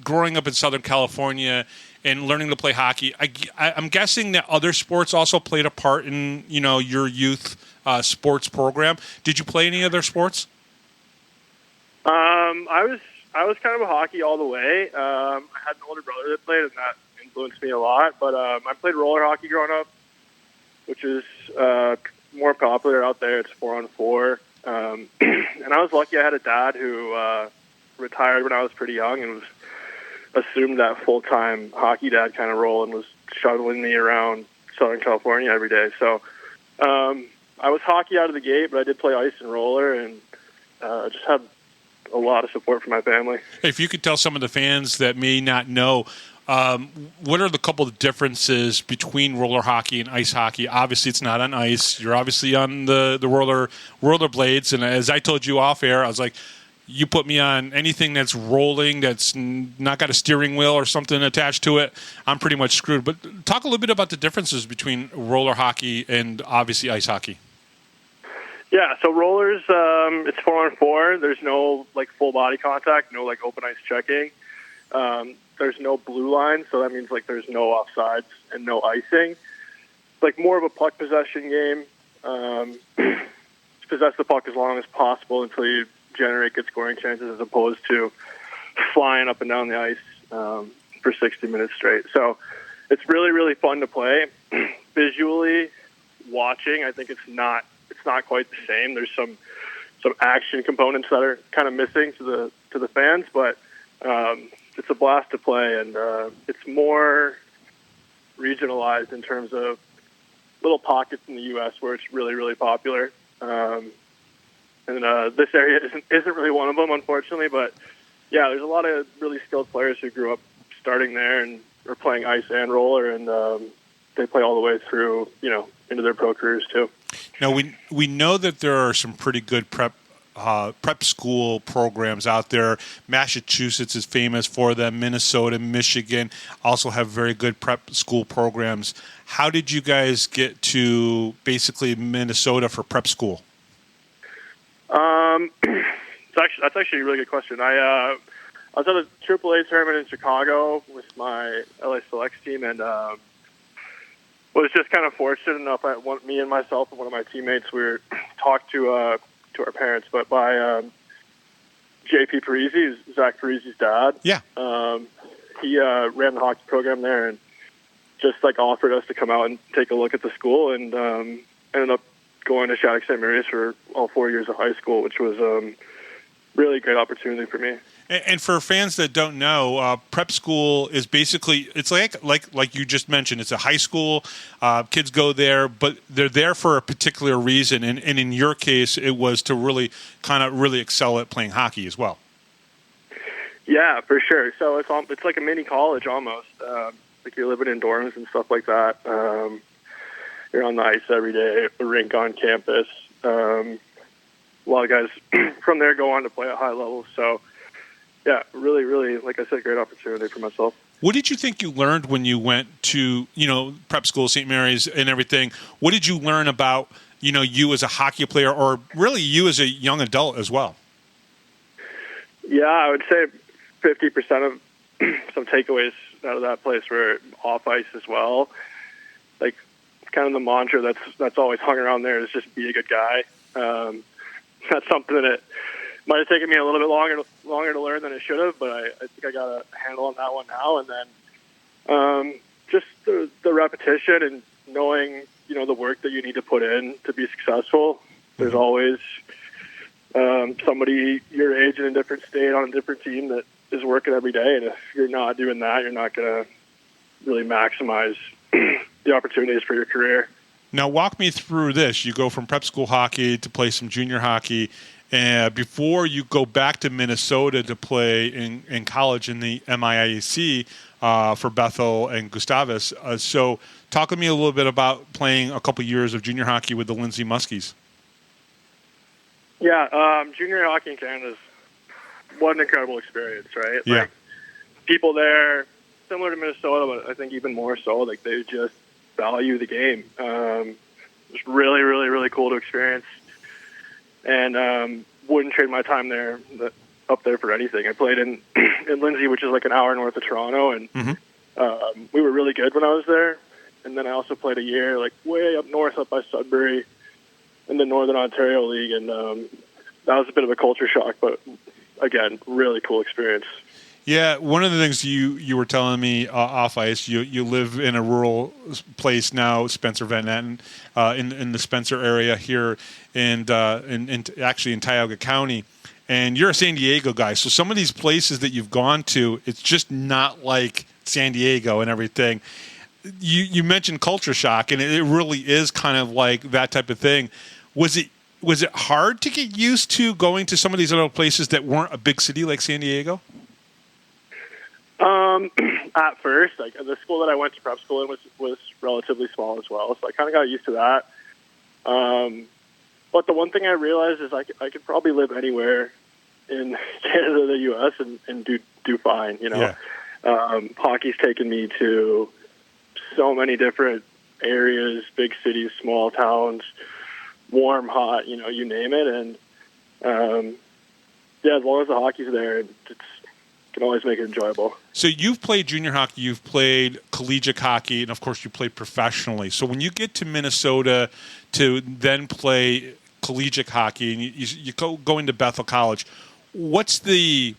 growing up in Southern California and learning to play hockey, I'm guessing that other sports also played a part in your youth sports program. Did you play any other sports? I was I was kind of a hockey all the way. I had an older brother that played, and that influenced me a lot. But I played roller hockey growing up, which is more popular out there. It's 4-on-4. And I was lucky I had a dad who retired when I was pretty young and was assumed that full-time hockey dad kind of role and was shuttling me around Southern California every day. So I was hockey out of the gate, but I did play ice and roller, and just had a lot of support from my family. If you could tell some of the fans that may not know, what are the couple of differences between roller hockey and ice hockey? Obviously, it's not on ice. You're obviously on the roller blades. And as I told you off air, I was like, you put me on anything that's rolling, that's not got a steering wheel or something attached to it, I'm pretty much screwed. But talk a little bit about the differences between roller hockey and obviously ice hockey. Yeah, so rollers, it's 4-on-4. There's no full body contact, no open ice checking. There's no blue line, so that means there's no offsides and no icing. It's more of a puck possession game. Possess the puck as long as possible until you generate good scoring chances, as opposed to flying up and down the ice for 60 minutes straight. So it's really, really fun to play. Visually, watching, I think it's not quite the same. There's some action components that are kind of missing to the fans, but it's a blast to play, and it's more regionalized in terms of little pockets in the U.S. where it's really, really popular. And this area isn't really one of them, unfortunately. But yeah, there's a lot of really skilled players who grew up starting there and are playing ice and roller, and they play all the way through, into their pro careers too. Now we know that there are some pretty good prep school programs out there. Massachusetts is famous for them. Minnesota, Michigan also have very good prep school programs. How did you get to basically Minnesota for prep school? That's actually a really good question. I was at a AAA tournament in Chicago with my LA Selects team, and was just kind of fortunate enough. Me and myself and one of my teammates, we were talked to our parents, but by JP Parisi, Zach Parisi's dad. Yeah. He ran the hockey program there and just offered us to come out and take a look at the school, and ended up going to Shattuck St. Mary's for all 4 years of high school, which was really a great opportunity for me. And for fans that don't know, prep school is basically, it's like you just mentioned, it's a high school. Kids go there, but they're there for a particular reason. And in your case, it was to really excel at playing hockey as well. Yeah, for sure. So it's like a mini college almost. You're living in dorms and stuff like that. You're on the ice every day, a rink on campus. A lot of guys from there go on to play at high levels. So, yeah, really, really, like I said, great opportunity for myself. What did you think you learned when you went to, prep school, St. Mary's and everything? What did you learn about, you as a hockey player, or really you as a young adult as well? Yeah, I would say 50% of some takeaways out of that place were off ice as well. Kind of the mantra that's always hung around there is just be a good guy. That's something that might have taken me a little bit longer to learn than it should have, but I think I got a handle on that one now. And then just the repetition and knowing, the work that you need to put in to be successful. There's always somebody your age in a different state on a different team that is working every day, and if you're not doing that, you're not going to really maximize the opportunities for your career. Now, walk me through this. You go from prep school hockey to play some junior hockey, and before you go back to Minnesota to play in college in the MIAC for Bethel and Gustavus. So talk to me a little bit about playing a couple years of junior hockey with the Lindsay Muskies. Yeah, junior hockey in Canada is what an incredible experience, right? Yeah. People there, similar to Minnesota, but I think even more so, they just value the game. It's really, really, really cool to experience, and wouldn't trade my time there up there for anything. I played in Lindsay, which is an hour north of Toronto, and we were really good when I was there. And then I also played a year way up north, up by Sudbury, in the Northern Ontario League, and that was a bit of a culture shock, but again, really cool experience. Yeah, one of the things you were telling me off ice, you live in a rural place now, Spencer Van Etten, in the Spencer area here, and actually in Tioga County, and you're a San Diego guy. So some of these places that you've gone to, it's just not like San Diego and everything. You mentioned culture shock, and it really is kind of like that type of thing. Was it hard to get used to going to some of these other places that weren't a big city like San Diego? At first, like the school that I went to prep school in was relatively small as well, so I kind of got used to that. But the one thing I realized is I could probably live anywhere in Canada or the U.S. and do fine. You know, hockey's taken me to so many different areas, big cities, small towns, warm, hot, you know, you name it, and as long as the hockey's there, can always make it enjoyable. So you've played junior hockey, you've played collegiate hockey, and of course you played professionally. So when you get to Minnesota to then play collegiate hockey, and you go into Bethel College, what's the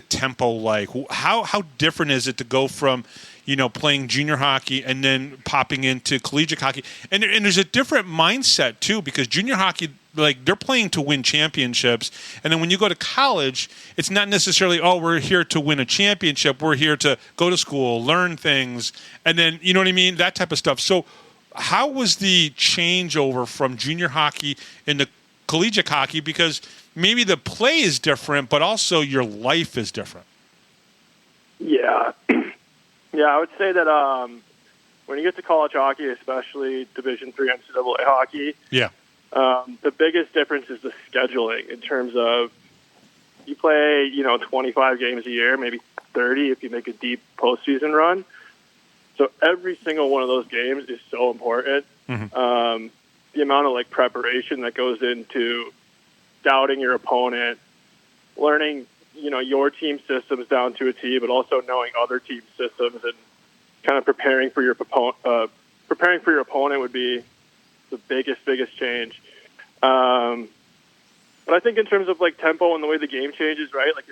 tempo like? How different is it to go from, you know, playing junior hockey and then popping into collegiate hockey? And there's a different mindset too, because junior hockey, like, they're playing to win championships, and then when you go to college, it's not necessarily, oh, we're here to win a championship. We're here to go to school, learn things, and then, you know what I mean, that type of stuff. So how was the changeover from junior hockey into collegiate hockey? Because maybe the play is different, but also your life is different. Yeah. Yeah, I would say that when you get to college hockey, especially Division III NCAA hockey, the biggest difference is the scheduling in terms of you play, you know, 25 games a year, maybe 30 if you make a deep postseason run. So every single one of those games is so important. Mm-hmm. The amount of like preparation that goes into scouting your opponent, learning, you know, your team systems down to a T, but also knowing other team systems and kind of preparing for your opponent would be the biggest change. But I think in terms of like tempo and the way the game changes, right? Like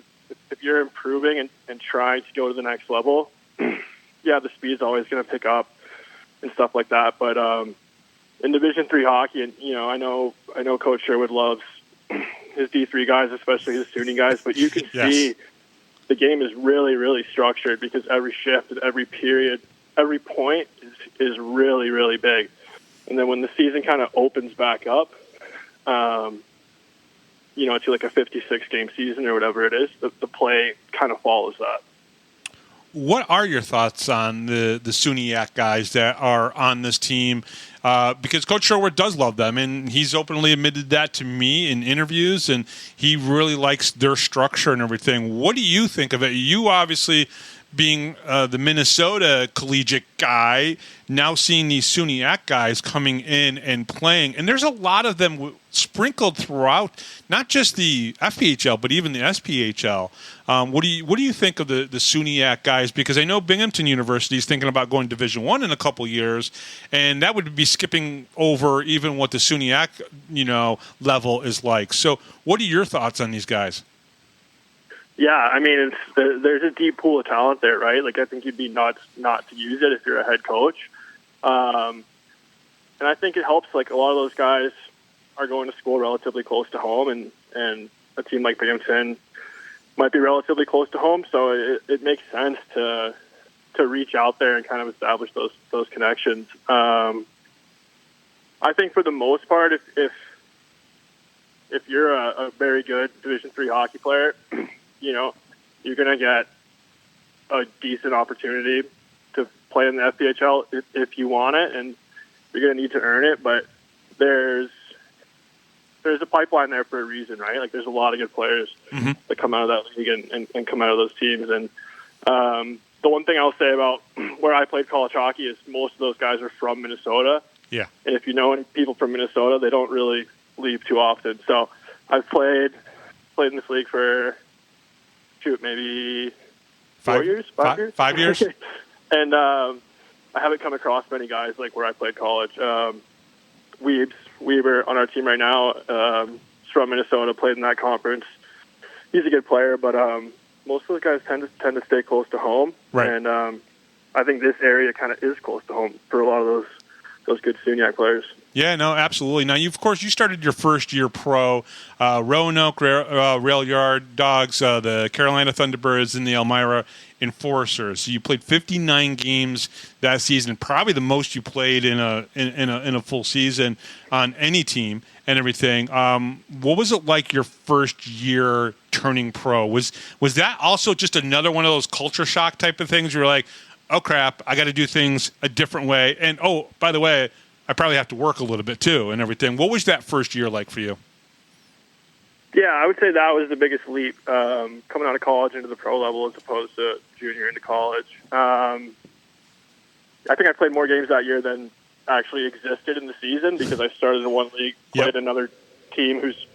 if you're improving and trying to go to the next level, the speed's always going to pick up and stuff like that. But in Division III hockey, and you know, I know Coach Sherwood loves his D3 guys, especially his SUNY guys, but you can see the game is really, really structured because every shift and every period, every point is really, really big. And then when the season kind of opens back up, you know, to like a 56-game season or whatever it is, the play kind of follows that. What are your thoughts on the SUNY guys that are on this team? Because Coach Sherwood does love them, and he's openly admitted that to me in interviews, and he really likes their structure and everything. What do you think of it? You obviously, being the Minnesota collegiate guy, now seeing these SUNY guys coming in and playing, and there's a lot of them sprinkled throughout, not just the FPHL, but even the SPHL. What do you think of the SUNY guys? Because I know Binghamton University is thinking about going Division I in a couple years, and that would be skipping over even what the SUNY level is like. So, what are your thoughts on these guys? Yeah, I mean, there's a deep pool of talent there, right? Like, I think you'd be nuts not to use it if you're a head coach. And I think it helps, like, a lot of those guys are going to school relatively close to home, and a team like Binghamton might be relatively close to home, so it makes sense to reach out there and kind of establish those connections. I think for the most part, if you're a very good Division III hockey player, you know, you're going to get a decent opportunity to play in the FPHL if you want it, and you're going to need to earn it. But there's a pipeline there for a reason, right? Like, there's a lot of good players that come out of that league and come out of those teams. And the one thing I'll say about where I played college hockey is most of those guys are from Minnesota. Yeah. And if you know any people from Minnesota, they don't really leave too often. So I've played in this league for maybe 5 years. And I haven't come across many guys like where I played college. Weber on our team right now is from Minnesota, played in that conference. he's a good player, but most of those guys tend to stay close to home, Right. and I think this area kind of is close to home for a lot of those good Suniac players. Yeah, no, absolutely. Now, of course, you started your first year pro, Roanoke Rail Yard Dogs, the Carolina Thunderbirds, and the Elmira Enforcers. So you played 59 games that season, probably the most you played in a full season on any team and everything. What was it like your first year turning pro? Was that also just another one of those culture shock type of things? You're like, oh crap, I got to do things a different way, and oh, by the way, I probably have to work a little bit too and everything. What was that first year like for you? Yeah, I would say that was the biggest leap coming out of college into the pro level as opposed to junior into college. I think I played more games that year than actually existed in the season because I started in one league, played another team whose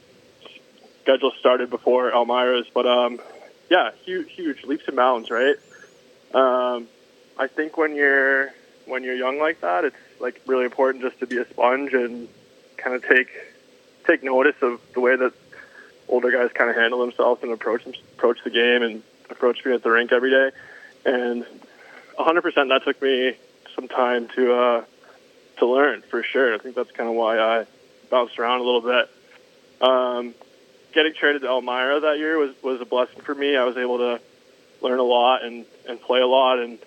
schedule started before Elmira's. But, yeah, huge leaps and bounds, right? I think when you're young like that, it's like really important just to be a sponge and kind of take notice of the way that older guys kind of handle themselves and approach the game and approach me at the rink every day. And 100% that took me some time to learn for sure. I think that's kind of why I bounced around a little bit. Getting traded to Elmira that year was a blessing for me. I was able to learn a lot and play a lot. And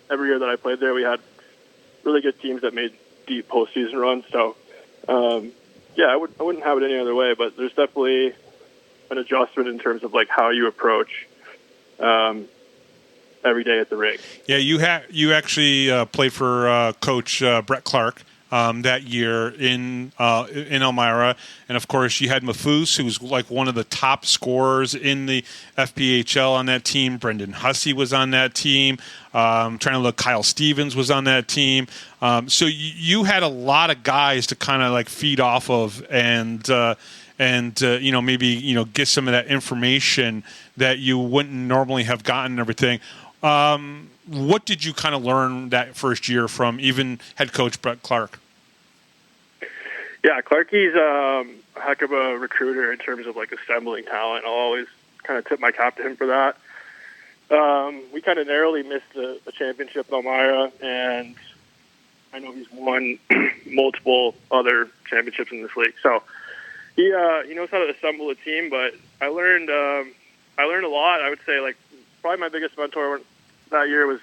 every year that I played there, we had really good teams that made deep postseason runs. So, yeah, I wouldn't have it any other way. But there's definitely an adjustment in terms of like how you approach every day at the rink. Yeah, you actually played for Coach Brett Clark that year in Elmira, and of course you had Mafus, who was like one of the top scorers in the FPHL on that team. Brendan Hussey was on that team. Trying to look, Kyle Stevens was on that team. So you had a lot of guys to kind of like feed off of, and maybe get some of that information that you wouldn't normally have gotten and everything. What did you kind of learn that first year from even head coach Brett Clark? Yeah, Clarkie's a heck of a recruiter in terms of like assembling talent. I'll always kind of tip my cap to him for that. We kind of narrowly missed the championship at Elmira, and I know he's won multiple other championships in this league. So he knows how to assemble a team. But I learned a lot. I would say like probably my biggest mentor that year was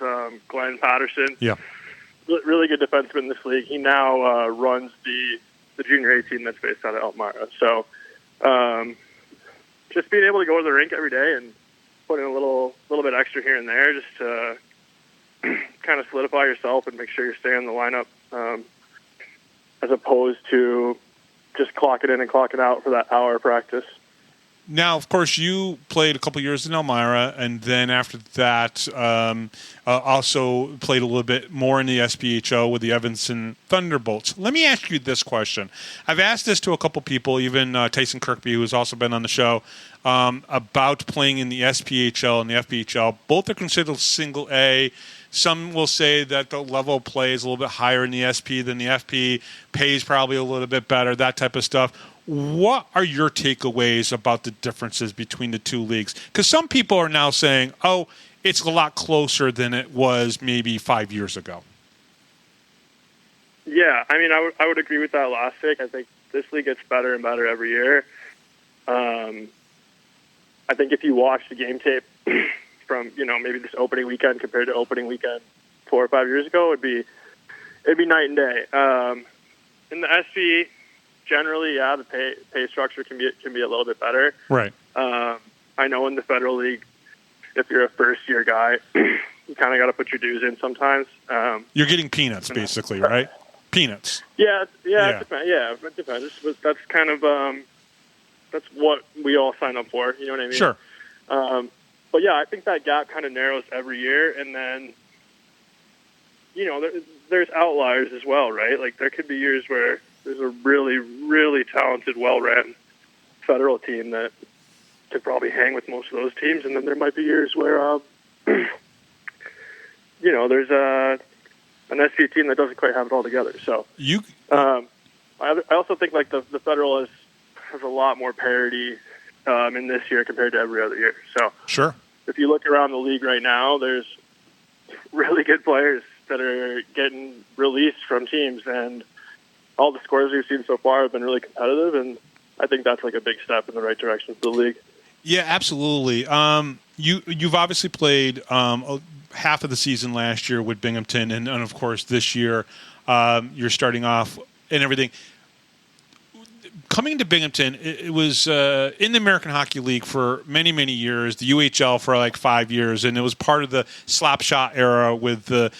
Glenn Patterson. Yeah, really good defenseman in this league. He now runs the junior A team that's based out of Elmira. So just being able to go to the rink every day and put in a little bit extra here and there just to kind of solidify yourself and make sure you're staying in the lineup as opposed to just clock it in and clock it out for that hour of practice. Now, of course, you played a couple years in Elmira, and then after that, also played a little bit more in the SPHO with the Evanston Thunderbolts. Let me ask you this question. I've asked this to a couple people, even Tyson Kirkby, who has also been on the show, about playing in the SPHL and the FPHL. Both are considered single A. Some will say that the level of play is a little bit higher in the SP than the FP, pays probably a little bit better, that type of stuff. What are your takeaways about the differences between the two leagues? Because some people are now saying, oh, it's a lot closer than it was maybe 5 years ago. Yeah, I mean, I would agree with that last take. I think this league gets better and better every year. I think if you watch the game tape from, maybe this opening weekend compared to opening weekend 4 or 5 years ago, it'd be night and day. In the SP, generally, yeah, the pay structure can be a little bit better. Right. I know in the Federal League, if you're a first-year guy, you kind of got to put your dues in sometimes. You're getting peanuts, basically, right? Peanuts. Yeah. It depends. But that's kind of that's what we all sign up for. You know what I mean? Sure. But yeah, I think that gap kind of narrows every year, and then there's outliers as well, right? Like there could be years where there's a really, really talented, well-ran Federal team that could probably hang with most of those teams, and then there might be years where there's an SP team that doesn't quite have it all together. So I also think like the Federal has a lot more parity in this year compared to every other year. So Sure. if you look around the league right now, there's really good players that are getting released from teams, and all the scores we've seen so far have been really competitive, and I think that's like a big step in the right direction for the league. Yeah, absolutely. You've obviously played half of the season last year with Binghamton, and of course this year you're starting off and everything. Coming to Binghamton, it was in the American Hockey League for many, many years, the UHL for like 5 years, and it was part of the slap shot era with that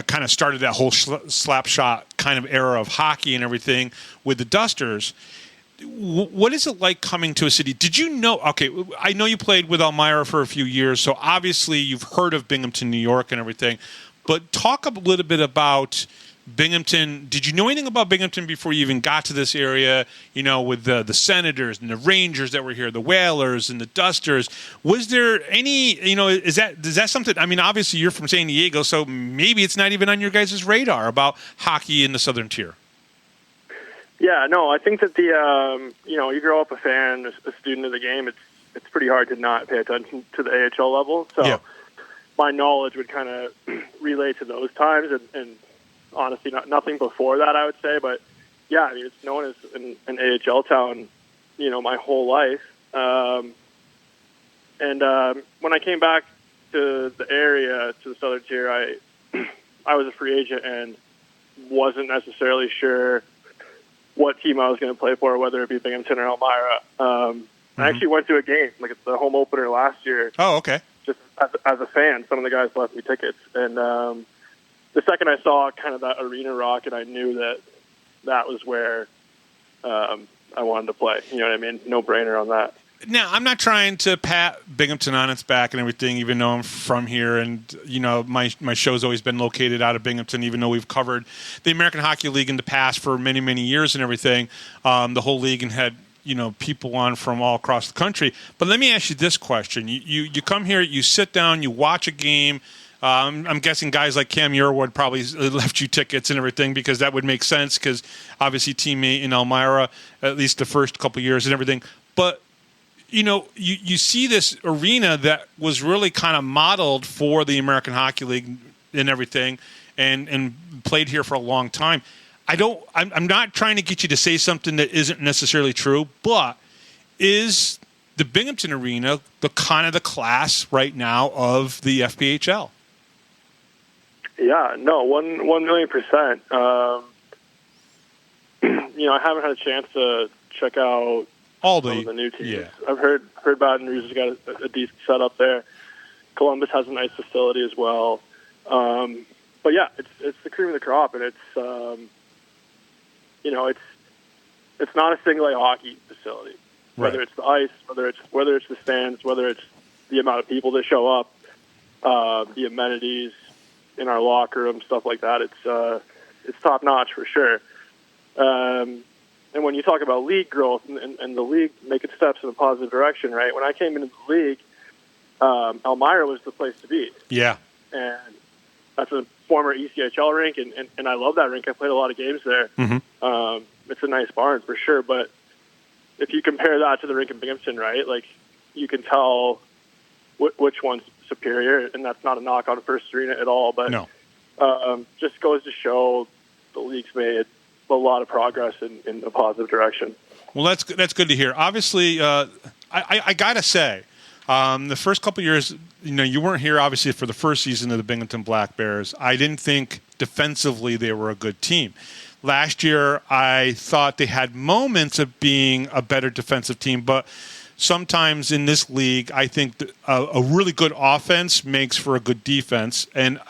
kind of started that whole slap shot kind of era of hockey and everything with the Dusters. What is it like coming to a city? Did you know? Okay, I know you played with Elmira for a few years, so obviously you've heard of Binghamton, New York, and everything. But talk a little bit about Binghamton. Did you know anything about Binghamton before you even got to this area? You know, with the Senators and the Rangers that were here, the Whalers and the Dusters. Was there any? Is that something? I mean, obviously you're from San Diego, so maybe it's not even on your guys' radar about hockey in the Southern Tier. Yeah, no, I think that you grow up a fan, a student of the game. It's pretty hard to not pay attention to the AHL level. So yeah. My knowledge would kind of relate to those times, and honestly, nothing before that, I would say. But yeah, I mean, it's known as an AHL town, my whole life. And when I came back to the area, to the Southern Tier, I was a free agent and wasn't necessarily sure what team I was going to play for, whether it be Binghamton or Elmira. I actually went to a game, like it's the home opener last year. Oh, okay. Just as a fan, some of the guys left me tickets. And the second I saw kind of that arena rock, and I knew that was where I wanted to play. You know what I mean? No brainer on that. Now, I'm not trying to pat Binghamton on its back and everything, even though I'm from here, and my show's always been located out of Binghamton, even though we've covered the American Hockey League in the past for many, many years and everything, the whole league, and had people on from all across the country. But let me ask you this question: you come here, you sit down, you watch a game. I'm guessing guys like Cam Yerwood probably left you tickets and everything, because that would make sense, because obviously teammate in Elmira, at least the first couple of years and everything. But you see this arena that was really kind of modeled for the American Hockey League and everything, and played here for a long time. I'm not trying to get you to say something that isn't necessarily true, but is the Binghamton Arena the kind of the class right now of the FPHL? Yeah, no, 1,000,000%. I haven't had a chance to check out all the new teams. Yeah. I've heard Baton Rouge has got a decent setup there. Columbus has a nice facility as well. But yeah, it's the cream of the crop, and it's not a single A hockey facility. Right. Whether it's the ice, whether it's the stands, whether it's the amount of people that show up, the amenities in our locker room, stuff like that. It's top notch for sure. And when you talk about league growth and the league making steps in a positive direction, right? When I came into the league, Elmira was the place to be. Yeah. And that's a former ECHL rink, and I love that rink. I played a lot of games there. Mm-hmm. It's a nice barn for sure, but if you compare that to the rink in Binghamton, right, like you can tell which one's superior, and that's not a knock on First Arena at all, but no. Just goes to show the league's made a lot of progress in a positive direction. Well, that's good to hear. Obviously, I gotta say, the first couple of years, you weren't here obviously for the first season of the Binghamton Black Bears. I didn't think defensively they were a good team. Last year, I thought they had moments of being a better defensive team, but sometimes in this league, I think that a really good offense makes for a good defense, and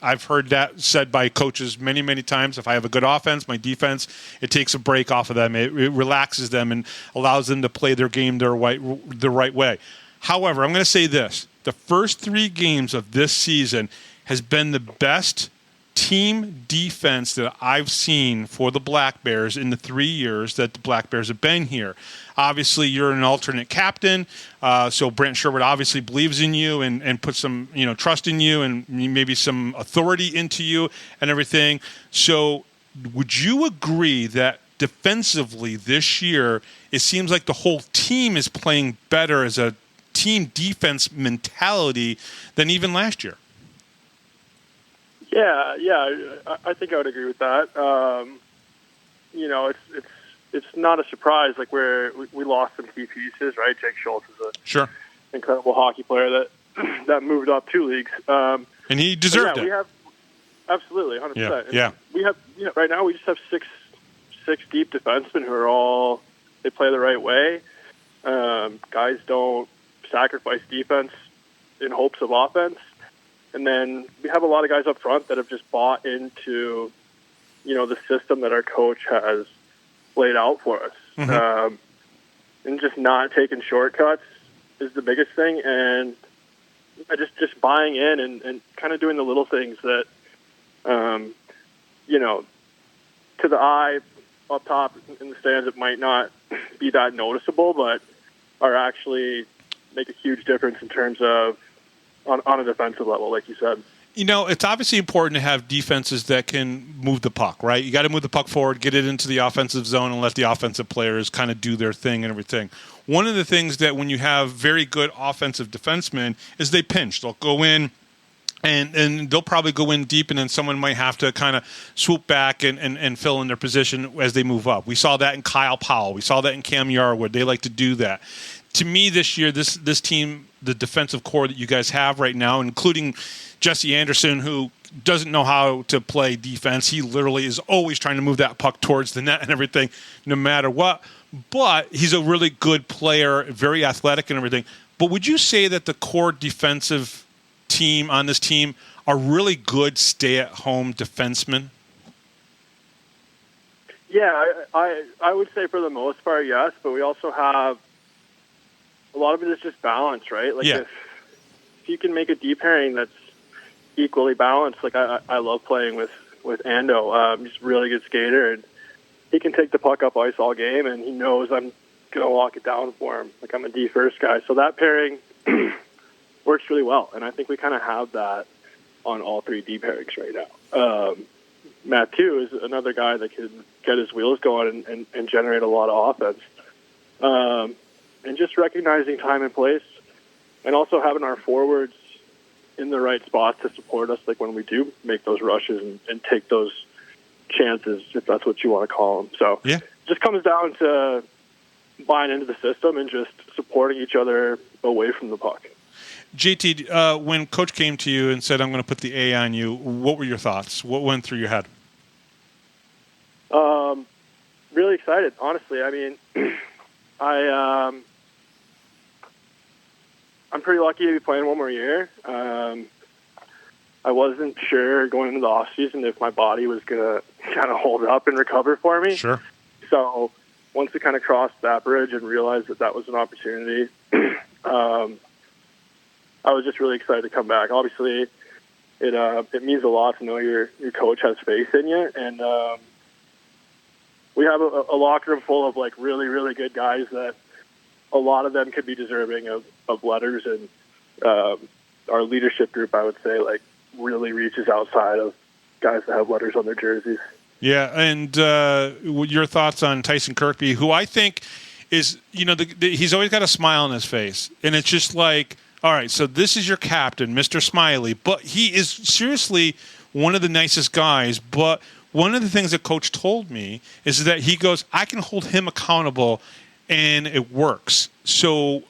I've heard that said by coaches many, many times. If I have a good offense, my defense, it takes a break off of them. It relaxes them and allows them to play their game the right way. However, I'm going to say this: the first 3 games of this season has been the best team defense that I've seen for the Black Bears in the 3 years that the Black Bears have been here. Obviously, you're an alternate captain, so Brent Sherwood obviously believes in you and puts some trust in you and maybe some authority into you and everything. So would you agree that defensively this year, it seems like the whole team is playing better as a team defense mentality than even last year. Yeah, I think I would agree with that. It's not a surprise. Like we lost some key pieces, right? Jake Schultz is Sure incredible hockey player that moved up 2 leagues, and he deserved it. We have absolutely 100%. Yeah. We have right now we just have six deep defensemen who are all they play the right way. Guys don't sacrifice defense in hopes of offense. And then we have a lot of guys up front that have just bought into, the system that our coach has laid out for us. Mm-hmm. And just not taking shortcuts is the biggest thing. And just buying in and kind of doing the little things that, to the eye up top in the stands, it might not be that noticeable, but are actually make a huge difference in terms of on a defensive level, like you said. It's obviously important to have defenses that can move the puck, right? You got to move the puck forward, get it into the offensive zone, and let the offensive players kind of do their thing and everything. One of the things that when you have very good offensive defensemen is they pinch. They'll go in, and they'll probably go in deep, and then someone might have to kind of swoop back and fill in their position as they move up. We saw that in Kyle Powell. We saw that in Cam Yarwood. They like to do that. To me, this year, this team, the defensive core that you guys have right now, including Jesse Anderson, who doesn't know how to play defense. He literally is always trying to move that puck towards the net and everything, no matter what. But he's a really good player, very athletic and everything. But would you say that the core defensive team on this team are really good stay-at-home defensemen? Yeah, I would say for the most part, yes. But we also have a lot of it is just balance, right? Like if you can make a deep pairing that's equally balanced, like I love playing with Ando. He's a really good skater, and he can take the puck up ice all game, and he knows I'm going to lock it down for him. Like I'm a D first guy. So that pairing works really well, and I think we kind of have that on all 3 D pairings right now. Matt, too, is another guy that can get his wheels going and generate a lot of offense. And just recognizing time and place, and also having our forwards in the right spots to support us, like when we do make those rushes and take those chances, if that's what you want to call them. So it just comes down to buying into the system and just supporting each other away from the puck. JT, when Coach came to you and said, I'm going to put the A on you, what were your thoughts? What went through your head? Really excited, honestly. I mean, I'm pretty lucky to be playing one more year. I wasn't sure going into the off season if my body was going to kind of hold up and recover for me. Sure. So once we kind of crossed that bridge and realized that was an opportunity, I was just really excited to come back. Obviously, it means a lot to know your coach has faith in you, and we have a locker room full of like really, really good guys that a lot of them could be deserving of letters, and our leadership group, I would say, like really reaches outside of guys that have letters on their jerseys. Yeah, and your thoughts on Tyson Kirkby, who I think is, he's always got a smile on his face, and it's just like, all right, so this is your captain, Mr. Smiley, but he is seriously one of the nicest guys. But one of the things that Coach told me is that he goes, I can hold him accountable, and it works. So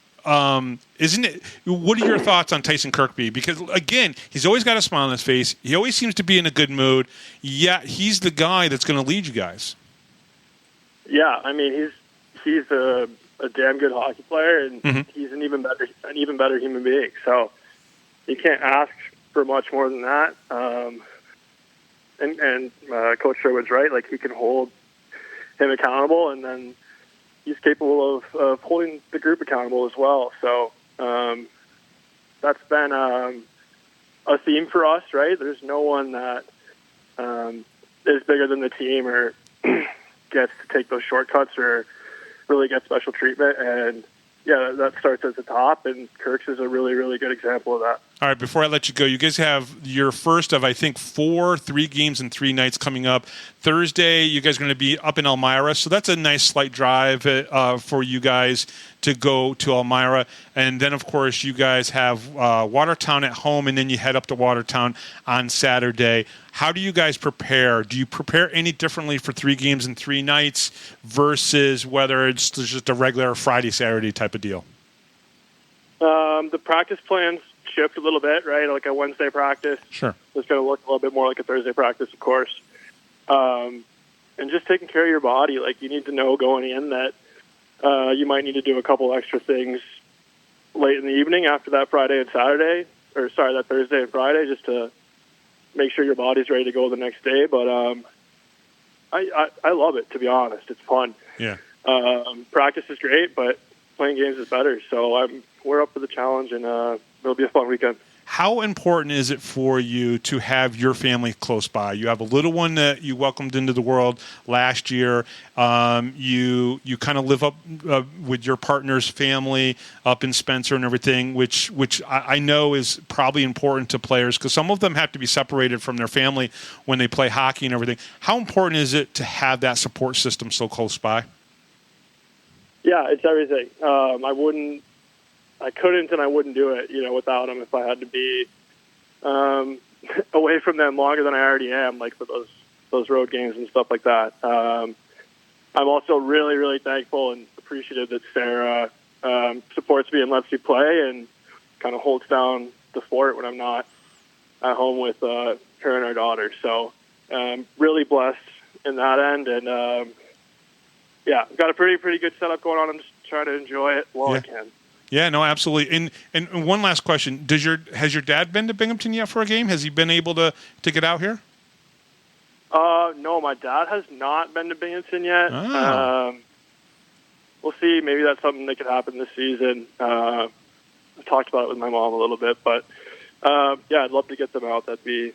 isn't it? What are your thoughts on Tyson Kirkby? Because, again, he's always got a smile on his face. He always seems to be in a good mood. Yeah, he's the guy that's going to lead you guys. Yeah, I mean, he's a damn good hockey player, and he's an even better human being. So you can't ask for much more than that. And Coach Sherwood's right; like he can hold him accountable, and then he's capable of holding the group accountable as well. So that's been a theme for us, right? There's no one that is bigger than the team or gets to take those shortcuts or really get special treatment. And, yeah, that starts at the top, and Kirk's is a really, really good example of that. All right, before I let you go, you guys have your first of, I think, 3 games and 3 nights coming up. Thursday, you guys are going to be up in Elmira, so that's a nice slight drive for you guys to go to Elmira. And then, of course, you guys have Watertown at home, and then you head up to Watertown on Saturday. How do you guys prepare? Do you prepare any differently for 3 games and 3 nights versus whether it's just a regular Friday, Saturday type of deal? The practice plans shift a little bit, right? Like a Wednesday practice. Sure. It's going to look a little bit more like a Thursday practice, of course. And just taking care of your body. Like, you need to know going in that you might need to do a couple extra things late in the evening after that Thursday and Friday, just to make sure your body's ready to go the next day. But I love it, to be honest. It's fun. Yeah. Practice is great, but playing games is better. So we're up for the challenge, and it'll be a fun weekend. How important is it for you to have your family close by? You have a little one that you welcomed into the world last year. You kind of live up with your partner's family up in Spencer and everything, which I know is probably important to players because some of them have to be separated from their family when they play hockey and everything. How important is it to have that support system so close by? Yeah, it's everything. I couldn't and I wouldn't do it, without them if I had to be away from them longer than I already am, like for those road games and stuff like that. I'm also really, really thankful and appreciative that Sarah supports me and lets me play and kind of holds down the fort when I'm not at home with her and our daughter. So really blessed in that end. And, I've got a pretty good setup going on. I'm just trying to enjoy it while I can. Yeah, no, absolutely. And one last question: has your dad been to Binghamton yet for a game? Has he been able to get out here? No, my dad has not been to Binghamton yet. Oh. We'll see. Maybe that's something that could happen this season. I talked about it with my mom a little bit, but I'd love to get them out. That'd be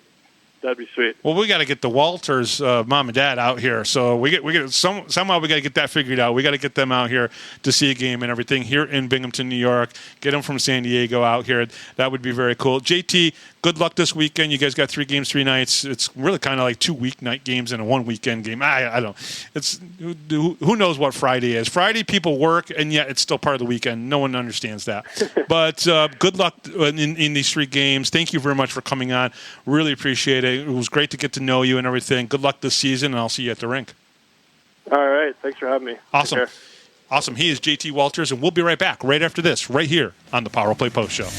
sweet. Well, we got to get the Walters mom and dad out here. So somehow we got to get that figured out. We got to get them out here to see a game and everything here in Binghamton, New York. Get them from San Diego out here. That would be very cool. JT, good luck this weekend. You guys got 3 games, 3 nights. It's really kind of like 2 weeknight games and a 1 weekend game. I don't. It's who knows what Friday is. Friday people work, and yet it's still part of the weekend. No one understands that. But good luck in these 3 games. Thank you very much for coming on. Really appreciate it. It was great to get to know you and everything. Good luck this season, and I'll see you at the rink. All right. Thanks for having me. Awesome. Awesome. He is JT Walters, and we'll be right back right after this, right here on the Power Play Post Show.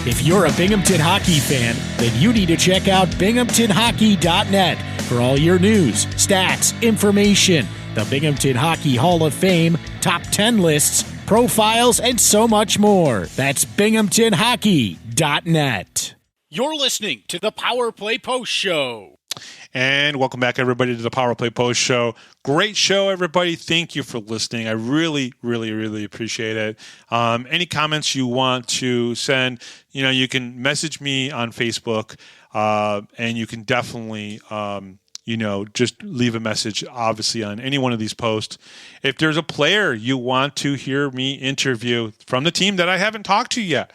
If you're a Binghamton hockey fan, then you need to check out binghamtonhockey.net for all your news, stats, information, the Binghamton Hockey Hall of Fame, top 10 lists, profiles, and so much more. That's binghamtonhockey.net. You're listening to the Power Play Post Show. And welcome back, everybody, to the Power Play Post Show. Great show, everybody. Thank you for listening. I really, really, really appreciate it. Any comments you want to send, you can message me on Facebook, and you can definitely, just leave a message, obviously, on any one of these posts. If there's a player you want to hear me interview from the team that I haven't talked to yet,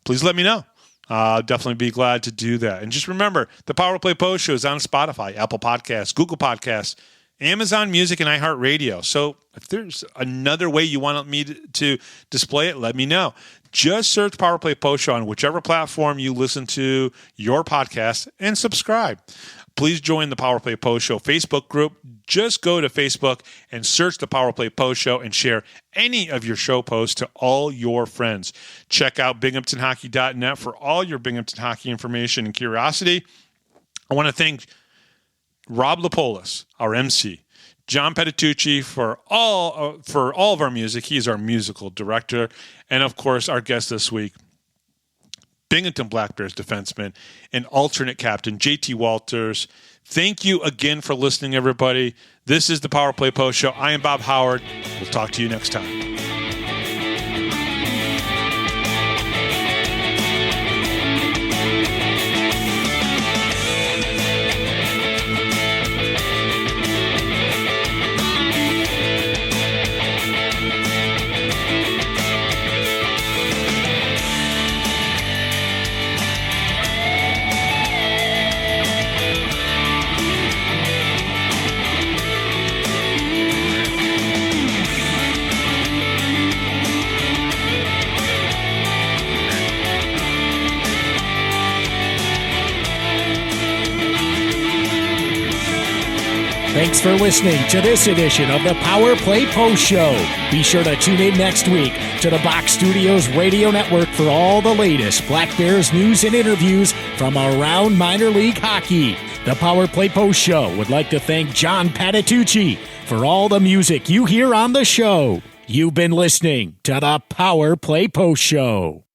please let me know. I'll definitely be glad to do that. And just remember, the Power Play Post Show is on Spotify, Apple Podcasts, Google Podcasts, Amazon Music, and iHeartRadio. So if there's another way you want me to display it, let me know. Just search Power Play Post Show on whichever platform you listen to your podcast and subscribe. Please join the Power Play Post Show Facebook group. Just go to Facebook and search the Power Play Post Show and share any of your show posts to all your friends. Check out binghamtonhockey.net for all your Binghamton hockey information and curiosity. I want to thank Rob Lapolis, our MC, John Petitucci for all of our music. He's our musical director. And, of course, our guest this week, Binghamton Black Bears defenseman and alternate captain, JT Walters. Thank you again for listening, everybody. This is the Power Play Post Show. I am Bob Howard. We'll talk to you next time. Thanks for listening to this edition of the Power Play Post Show. Be sure to tune in next week to the Box Studios Radio Network for all the latest Black Bears news and interviews from around minor league hockey. The Power Play Post Show would like to thank John Patitucci for all the music you hear on the show. You've been listening to the Power Play Post Show.